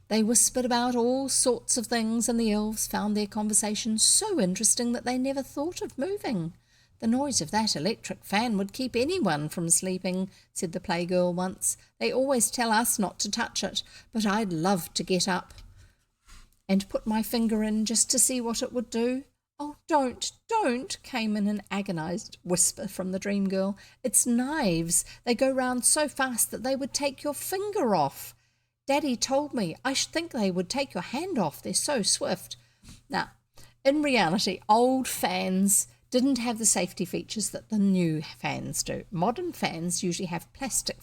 They whispered about all sorts of things, and the elves found their conversation so interesting that they never thought of moving. "The noise of that electric fan would keep anyone from sleeping," said the playgirl once. "They always tell us not to touch it, but I'd love to get up and put my finger in just to see what it would do." "Oh, don't, came in an agonized whisper from the dream girl. "It's knives. They go round so fast that they would take your finger off. Daddy told me. I should think they would take your hand off. They're so swift." Now, in reality, old fans didn't have the safety features that the new fans do. Modern fans usually have plastic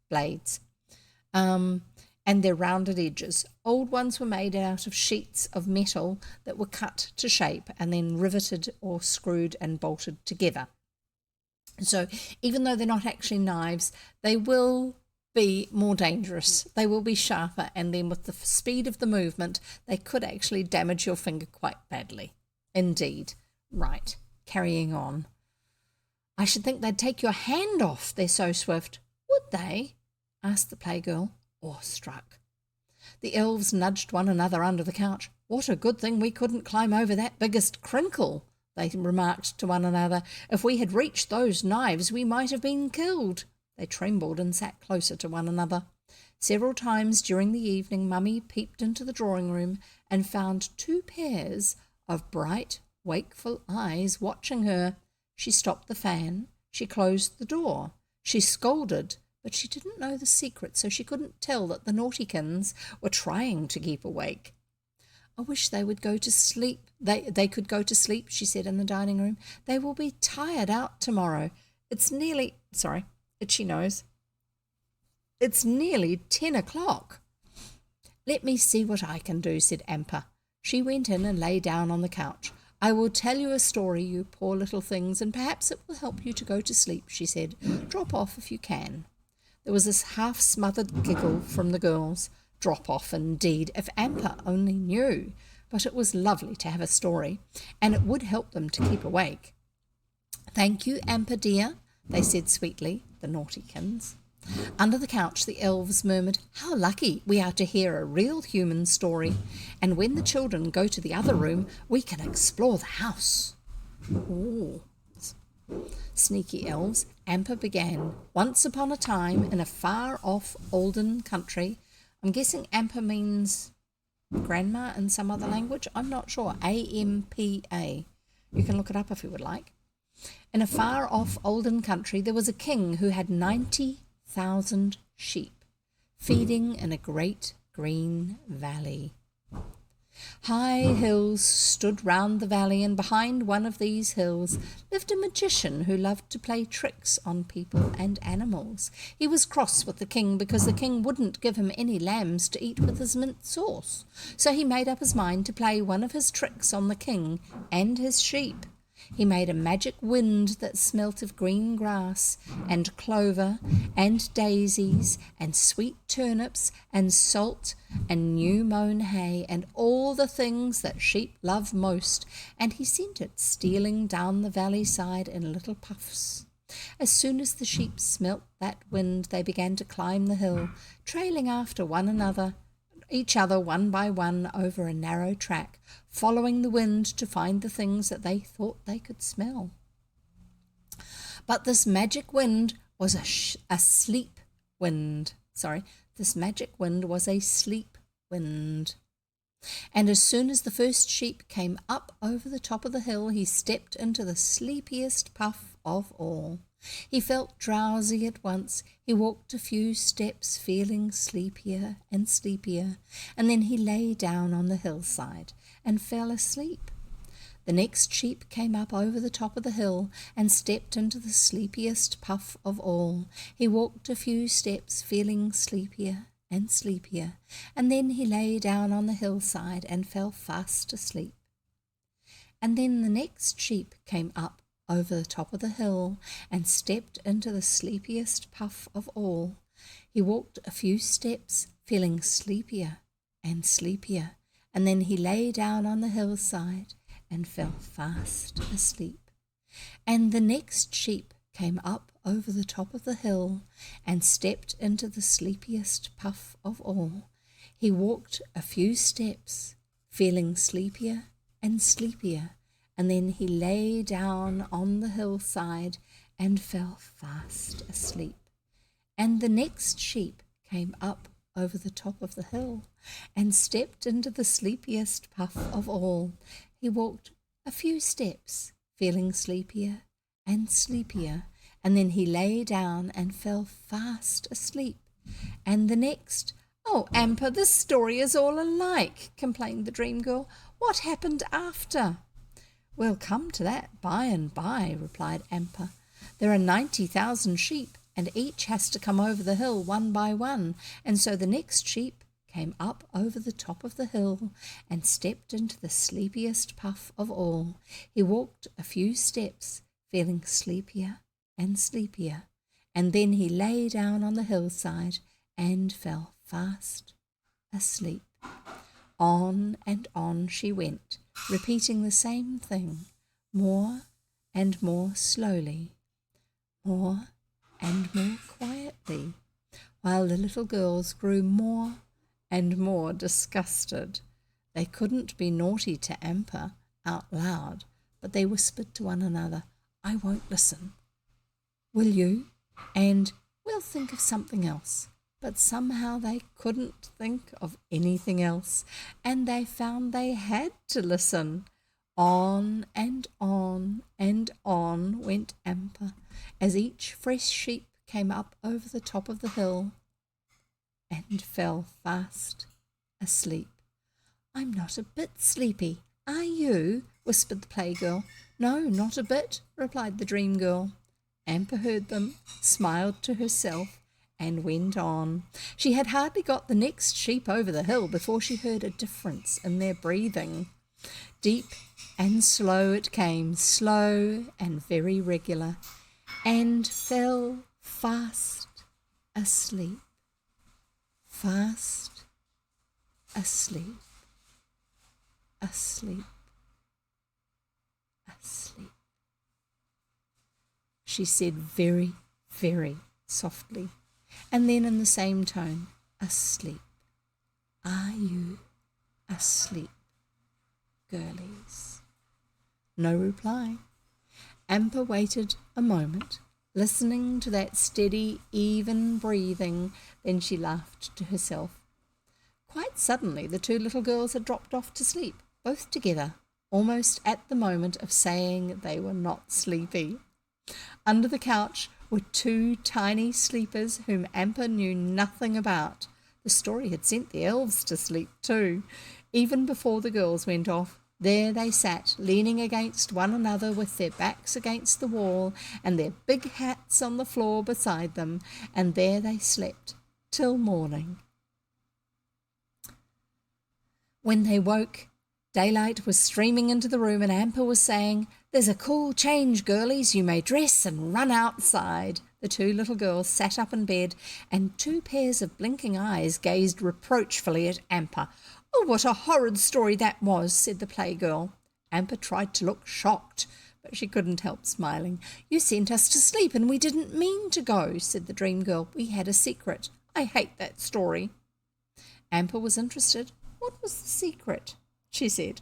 blades, and their rounded edges. Old ones were made out of sheets of metal that were cut to shape and then riveted or screwed and bolted together. So even though they're not actually knives, they will be more dangerous. They will be sharper, and then with the speed of the movement, they could actually damage your finger quite badly. Indeed. Right, carrying on. "I should think they'd take your hand off. They're so swift." "Would they?" asked the playgirl, awestruck. The elves nudged one another under the couch. What a good thing we couldn't climb over that biggest crinkle, they remarked to one another. If we had reached those knives, we might have been killed. They trembled and sat closer to one another. Several times during the evening, Mummy peeped into the drawing room and found 2 pairs of bright, wakeful eyes watching her. She stopped the fan. She closed the door. She scolded, but she didn't know the secret, so she couldn't tell that the naughtykins were trying to keep awake. I wish they would go to sleep. They could go to sleep, she said in the dining room. They will be tired out tomorrow. Itchy nose. It's nearly 10 o'clock. Let me see what I can do, said Amper. She went in and lay down on the couch. I will tell you a story, you poor little things, and perhaps it will help you to go to sleep, she said. Drop off if you can. There was this half-smothered giggle from the girls. Drop off, indeed, if Amper only knew. But it was lovely to have a story, and it would help them to keep awake. Thank you, Amper dear, they said sweetly, the naughtykins. Under the couch, the elves murmured, How lucky we are to hear a real human story. And when the children go to the other room, we can explore the house. Ooh. Sneaky elves, Amper began. Once upon a time, in a far-off olden country, I'm guessing Amper means grandma in some other language. I'm not sure. A-M-P-A. You can look it up if you would like. In a far-off olden country, there was a king who had 90,000 sheep feeding in a great green valley. High hills stood round the valley, and behind one of these hills lived a magician who loved to play tricks on people and animals. He was cross with the king because the king wouldn't give him any lambs to eat with his mint sauce. So he made up his mind to play one of his tricks on the king and his sheep. He made a magic wind that smelt of green grass and clover and daisies and sweet turnips and salt and new-mown hay and all the things that sheep love most, and he sent it stealing down the valley side in little puffs. As soon as the sheep smelt that wind, they began to climb the hill, trailing after each other one by one over a narrow track, following the wind to find the things that they thought they could smell. But this magic wind was a sleep wind. This magic wind was a sleep wind. And as soon as the first sheep came up over the top of the hill, he stepped into the sleepiest puff of all. He felt drowsy at once. He walked a few steps, feeling sleepier and sleepier, and then he lay down on the hillside and fell asleep. The next sheep came up over the top of the hill and stepped into the sleepiest puff of all. He walked a few steps, feeling sleepier and sleepier, and then he lay down on the hillside and fell fast asleep. And then the next sheep came up over the top of the hill and stepped into the sleepiest puff of all. He walked a few steps, feeling sleepier and sleepier, and then he lay down on the hillside and fell fast asleep. And the next sheep came up over the top of the hill and stepped into the sleepiest puff of all. He walked a few steps, feeling sleepier and sleepier, and then he lay down on the hillside and fell fast asleep. And the next sheep came up over the top of the hill and stepped into the sleepiest puff of all. He walked a few steps, feeling sleepier and sleepier, and then he lay down and fell fast asleep. And the next... "Oh, Amper, this story is all alike," complained the dream girl. "What happened after?" "We'll come to that by and by," replied Amper. "There are 90,000 sheep, and each has to come over the hill one by one, and so the next sheep came up over the top of the hill and stepped into the sleepiest puff of all. He walked a few steps, feeling sleepier and sleepier, and then he lay down on the hillside and fell fast asleep." On and on she went, repeating the same thing, more and more slowly, more and more quietly, while the little girls grew more and more disgusted. They couldn't be naughty to Amper out loud, but they whispered to one another, "I won't listen. Will you? And we'll think of something else." But somehow they couldn't think of anything else, and they found they had to listen. On and on and on went Amper, as each fresh sheep came up over the top of the hill and fell fast asleep. "I'm not a bit sleepy, are you?" whispered the playgirl. "No, not a bit," replied the dream girl. Amper heard them, smiled to herself, and went on. She had hardly got the next sheep over the hill before she heard a difference in their breathing. Deep and slow it came, slow and very regular, and fell fast asleep, fast asleep, asleep, asleep. She said very, very softly, and then in the same tone, "Asleep. Are you asleep, girlies?" No reply. Amper waited a moment, listening to that steady, even breathing. Then she laughed to herself. Quite suddenly, the two little girls had dropped off to sleep, both together, almost at the moment of saying they were not sleepy. Under the couch were two tiny sleepers whom Amper knew nothing about. The story had sent the elves to sleep too. Even before the girls went off, there they sat, leaning against one another with their backs against the wall and their big hats on the floor beside them, and there they slept till morning. When they woke, daylight was streaming into the room, and Amper was saying, "There's a cool change, girlies. You may dress and run outside." The two little girls sat up in bed, and two pairs of blinking eyes gazed reproachfully at Amper. "Oh, what a horrid story that was," said the playgirl. Amper tried to look shocked, but she couldn't help smiling. "You sent us to sleep, and we didn't mean to go," said the dream girl. "We had a secret. I hate that story." Amper was interested. "What was the secret?" she said.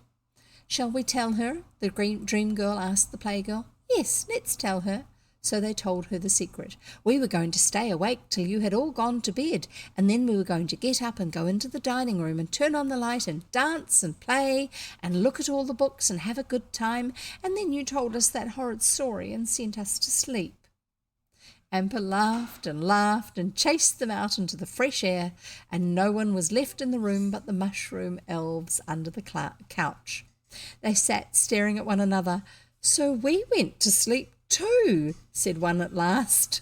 "Shall we tell her?" the dream girl asked the playgirl. "Yes, let's tell her." So they told her the secret. "We were going to stay awake till you had all gone to bed, and then we were going to get up and go into the dining room and turn on the light and dance and play and look at all the books and have a good time, and then you told us that horrid story and sent us to sleep." Amper laughed and chased them out into the fresh air, and no one was left in the room but the Mushroom Elves under the couch. They sat staring at one another. "So we went to sleep too," said one at last.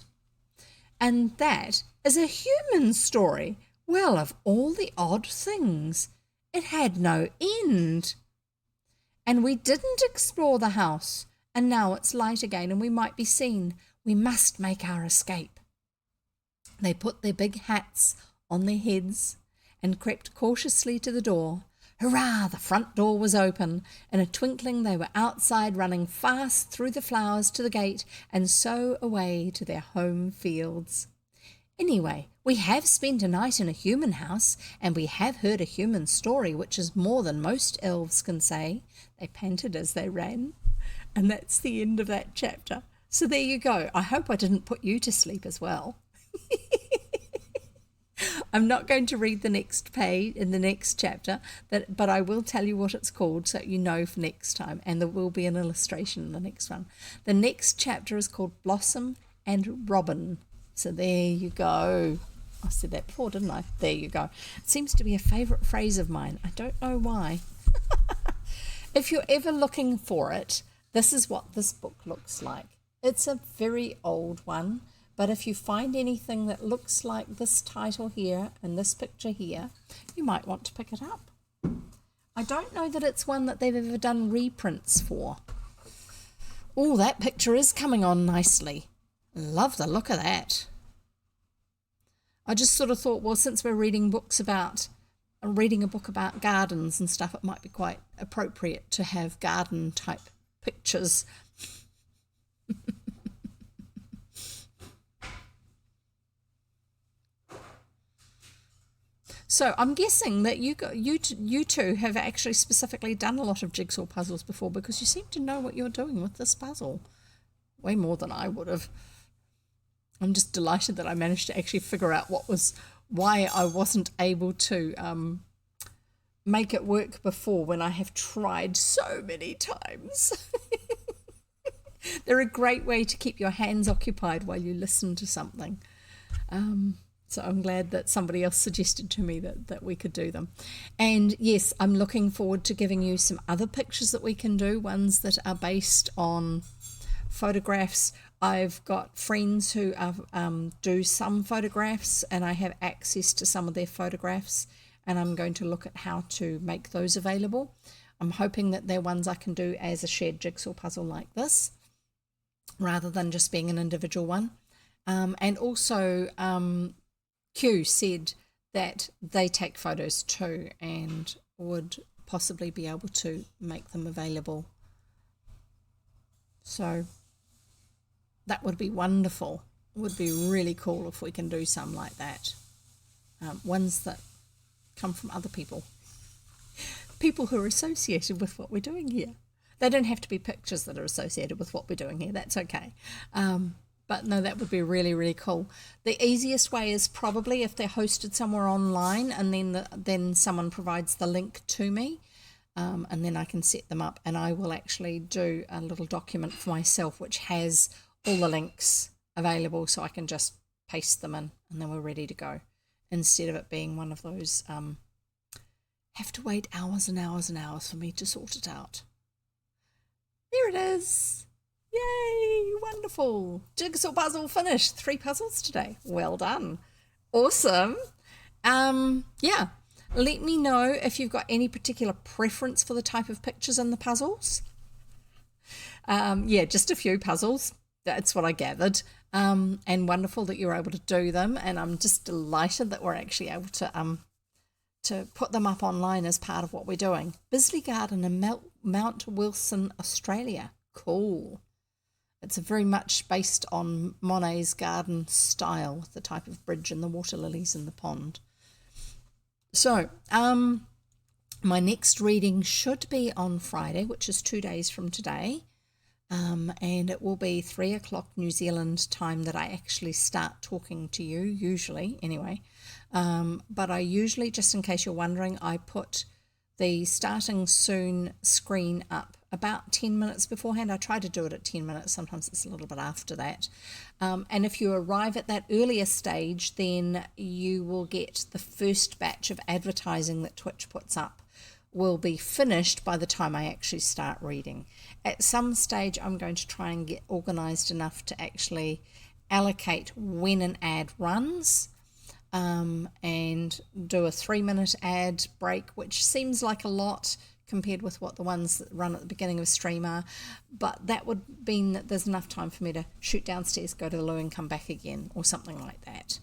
"And that is a human story. Well, of all the odd things, it had no end. And we didn't explore the house, and now it's light again and we might be seen. We must make our escape." They put their big hats on their heads and crept cautiously to the door. Hurrah! The front door was open. In a twinkling they were outside, running fast through the flowers to the gate, and so away to their home fields. "Anyway, we have spent a night in a human house, and we have heard a human story, which is more than most elves can say," they panted as they ran. And that's the end of that chapter. So there you go. I hope I didn't put you to sleep as well. I'm not going to read the next page in the next chapter, but I will tell you what it's called so you know for next time, and there will be an illustration in the next one. The next chapter is called Blossom and Robin. So there you go. I said that before, didn't I? There you go. It seems to be a favourite phrase of mine. I don't know why. If you're ever looking for it, this is what this book looks like. It's a very old one, but if you find anything that looks like this title here and this picture here, you might want to pick it up. I don't know that it's one that they've ever done reprints for. Oh, that picture is coming on nicely. Love the look of that. I just sort of thought, well, since we're reading a book about gardens and stuff, it might be quite appropriate to have garden type pictures. So I'm guessing that you two have actually specifically done a lot of jigsaw puzzles before, because you seem to know what you're doing with this puzzle. Way more than I would have. I'm just delighted that I managed to actually figure out why I wasn't able to make it work before, when I have tried so many times. They're a great way to keep your hands occupied while you listen to something. So I'm glad that somebody else suggested to me that we could do them. And yes, I'm looking forward to giving you some other pictures that we can do, ones that are based on photographs. I've got friends who do some photographs, and I have access to some of their photographs, and I'm going to look at how to make those available. I'm hoping that they're ones I can do as a shared jigsaw puzzle like this, rather than just being an individual one. And also Q said that they take photos too, and would possibly be able to make them available. So that would be wonderful. It would be really cool if we can do some like that. Ones that come from other people who are associated with what we're doing here. They don't have to be pictures that are associated with what we're doing here. That's okay. But no, that would be really, really cool. The easiest way is probably if they're hosted somewhere online, and then someone provides the link to me, and then I can set them up, and I will actually do a little document for myself which has all the links available, so I can just paste them in, and then we're ready to go, instead of it being one of those have to wait hours and hours and hours for me to sort it out. There it is. Yay, wonderful. Jigsaw puzzle finished. 3 puzzles today. Well done. Awesome. Yeah, let me know if you've got any particular preference for the type of pictures in the puzzles. Yeah, just a few puzzles. That's what I gathered. And wonderful that you're able to do them. And I'm just delighted that we're actually able to put them up online as part of what we're doing. Bisley Garden in Mount Wilson, Australia. Cool. It's very much based on Monet's garden style, with the type of bridge and the water lilies in the pond. So, my next reading should be on Friday, which is 2 days from today. And it will be 3 o'clock New Zealand time that I actually start talking to you, usually, anyway. But I usually, just in case you're wondering, I put the starting soon screen up about 10 minutes beforehand. I try to do it at 10 minutes. Sometimes it's a little bit after that. And if you arrive at that earlier stage, then you will get the first batch of advertising that Twitch puts up will be finished by the time I actually start reading. At some stage, I'm going to try and get organized enough to actually allocate when an ad runs, and do a 3-minute ad break, which seems like a lot compared with what the ones that run at the beginning of a stream are, but that would mean that there's enough time for me to shoot downstairs, go to the loo and come back again, or something like that.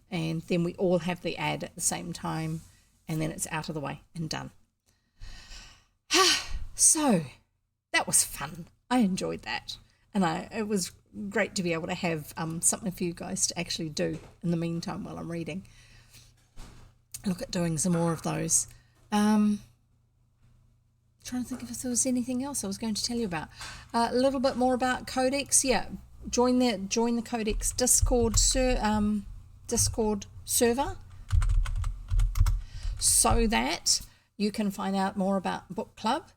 And then we all have the ad at the same time, and then it's out of the way and done. So that was fun. I enjoyed that, and it was great to be able to have something for you guys to actually do in the meantime while I'm reading. Look at doing some more of those. Trying to think if there was anything else I was going to tell you about. A little bit more about Codex. Yeah, join the Codex Discord server, so that you can find out more about book club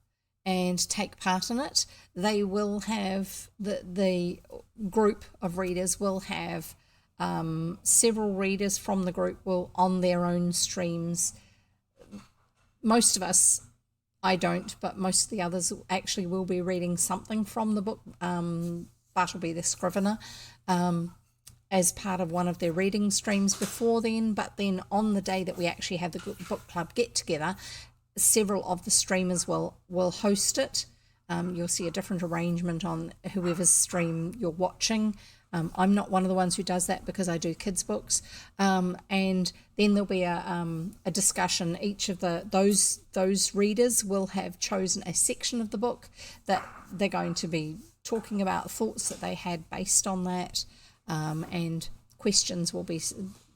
and take part in it. They will have the group of readers will have several readers from the group will on their own streams. Most of us, I don't, but most of the others actually will be reading something from the book. Bartleby the Scrivener, as part of one of their reading streams before then. But then on the day that we actually have the book club get together, several of the streamers will host it. You'll see a different arrangement on whoever's stream you're watching. I'm not one of the ones who does that because I do kids books. And then there'll be a discussion. Each of those readers will have chosen a section of the book that they're going to be talking about, thoughts that they had based on that, and questions will be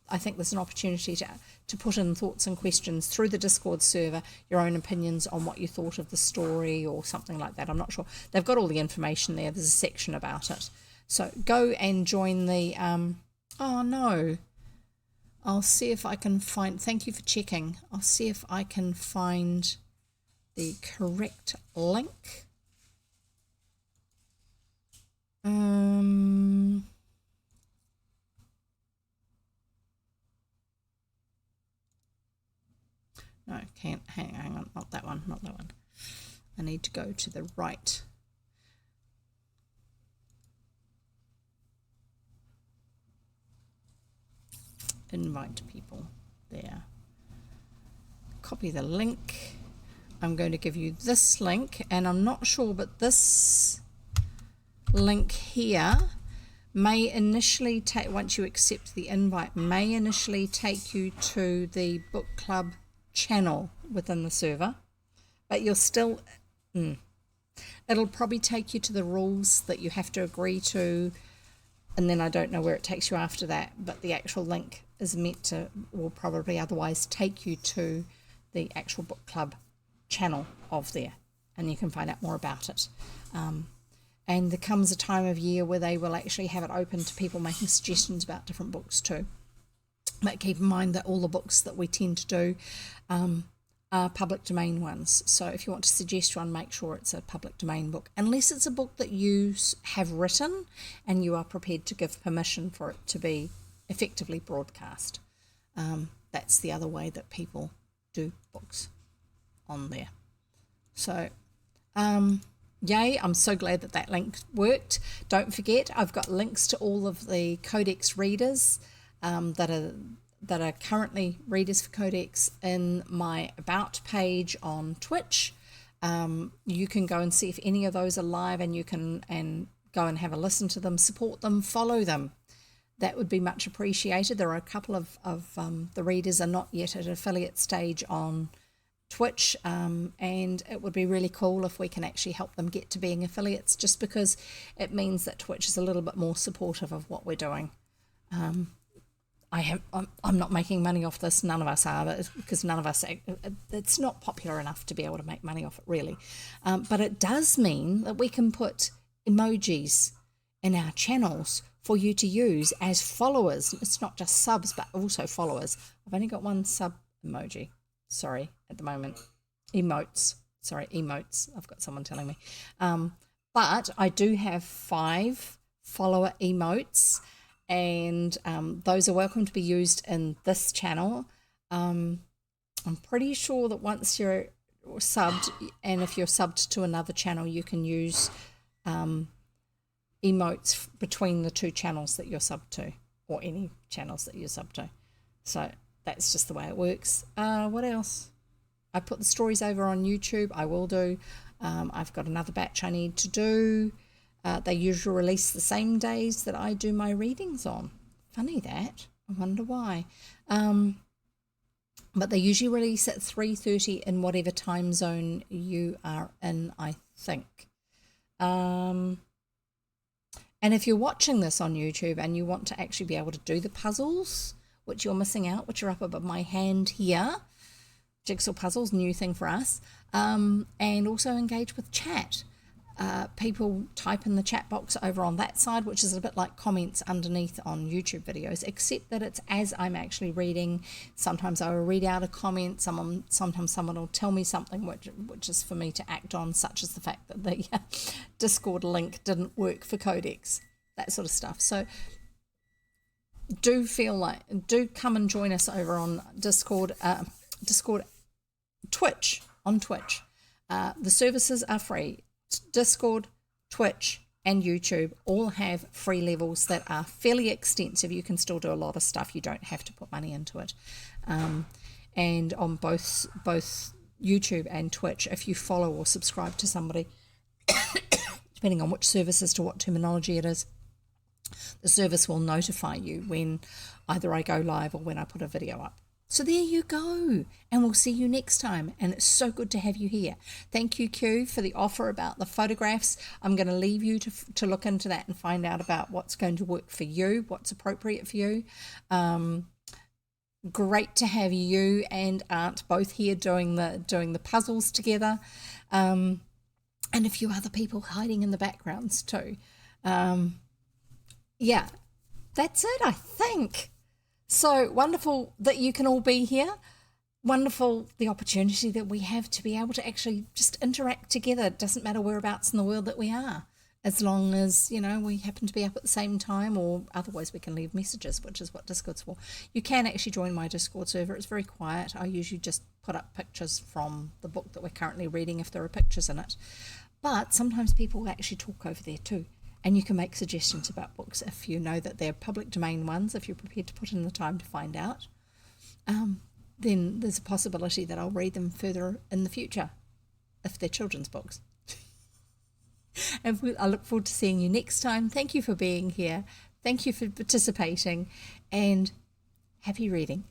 I think there's an opportunity to put in thoughts and questions through the Discord server, your own opinions on what you thought of the story or something like that. I'm not sure. They've got all the information there. There's a section about it. So go and join the, oh no, I'll see if I can find, thank you for checking. I'll see if I can find the correct link. No, can't, hang on, not that one. I need to go to the right. Invite people there. Copy the link. I'm going to give you this link, and I'm not sure, but this link here may initially take, once you accept the invite, may initially take you to the book club channel within the server, but you'll still, it'll probably take you to the rules that you have to agree to, and then I don't know where it takes you after that, but the actual link is meant to, will probably otherwise take you to the actual book club channel of there, and you can find out more about it. And there comes a time of year where they will actually have it open to people making suggestions about different books too. But keep in mind that all the books that we tend to do are public domain ones. So if you want to suggest one, make sure it's a public domain book, unless it's a book that you have written and you are prepared to give permission for it to be effectively broadcast. That's the other way that people do books on there. So yay, I'm so glad that that link worked. Don't forget, I've got links to all of the Codex readers that are currently readers for Codex in my About page on Twitch. You can go and see if any of those are live, and you can go and have a listen to them, support them, follow them. That would be much appreciated. There are a couple of the readers are not yet at affiliate stage on Twitch, and it would be really cool if we can actually help them get to being affiliates, just because it means that Twitch is a little bit more supportive of what we're doing. I'm not making money off this, none of us are, because none of us, it's not popular enough to be able to make money off it really, but it does mean that we can put emojis in our channels for you to use as followers. It's not just subs, but also followers. I've only got one sub emoji, sorry, at the moment. Emotes, I've got someone telling me. But I do have 5 follower emotes, and those are welcome to be used in this channel. I'm pretty sure that once you're subbed, and if you're subbed to another channel, you can use emotes between the 2 channels that you're subbed to, or any channels that you're subbed to. So that's just the way it works. What else? I put the stories over on YouTube. I will do. I've got another batch I need to do. They usually release the same days that I do my readings on. Funny that. I wonder why. But they usually release at 3:30 in whatever time zone you are in, I think. And if you're watching this on YouTube and you want to actually be able to do the puzzles, which you're missing out, which are up above my hand here, jigsaw puzzles, new thing for us, and also engage with chat. People type in the chat box over on that side, which is a bit like comments underneath on YouTube videos, except that it's as I'm actually reading. Sometimes I will read out a comment, sometimes someone will tell me something which is for me to act on, such as the fact that the Discord link didn't work for Codex, that sort of stuff. So do come and join us over on Discord, Twitch, on Twitch. The services are free. Discord, Twitch, and YouTube all have free levels that are fairly extensive. You can still do a lot of stuff. You don't have to put money into it. And on both YouTube and Twitch, if you follow or subscribe to somebody, depending on which service as to what terminology it is, the service will notify you when either I go live or when I put a video up. So there you go, and we'll see you next time, and it's so good to have you here. Thank you, Q, for the offer about the photographs. I'm going to leave you to look into that and find out about what's going to work for you, what's appropriate for you. great to have you and Aunt both here doing the puzzles together, and a few other people hiding in the backgrounds too. Yeah, that's it, I think. So wonderful that you can all be here. Wonderful the opportunity that we have to be able to actually just interact together. It doesn't matter whereabouts in the world that we are, as long as, we happen to be up at the same time, or otherwise we can leave messages, which is what Discord's for. You can actually join my Discord server. It's very quiet. I usually just put up pictures from the book that we're currently reading if there are pictures in it. But sometimes people actually talk over there too. And you can make suggestions about books if you know that they're public domain ones, if you're prepared to put in the time to find out. Then there's a possibility that I'll read them further in the future, if they're children's books. And I look forward to seeing you next time. Thank you for being here. Thank you for participating, and happy reading.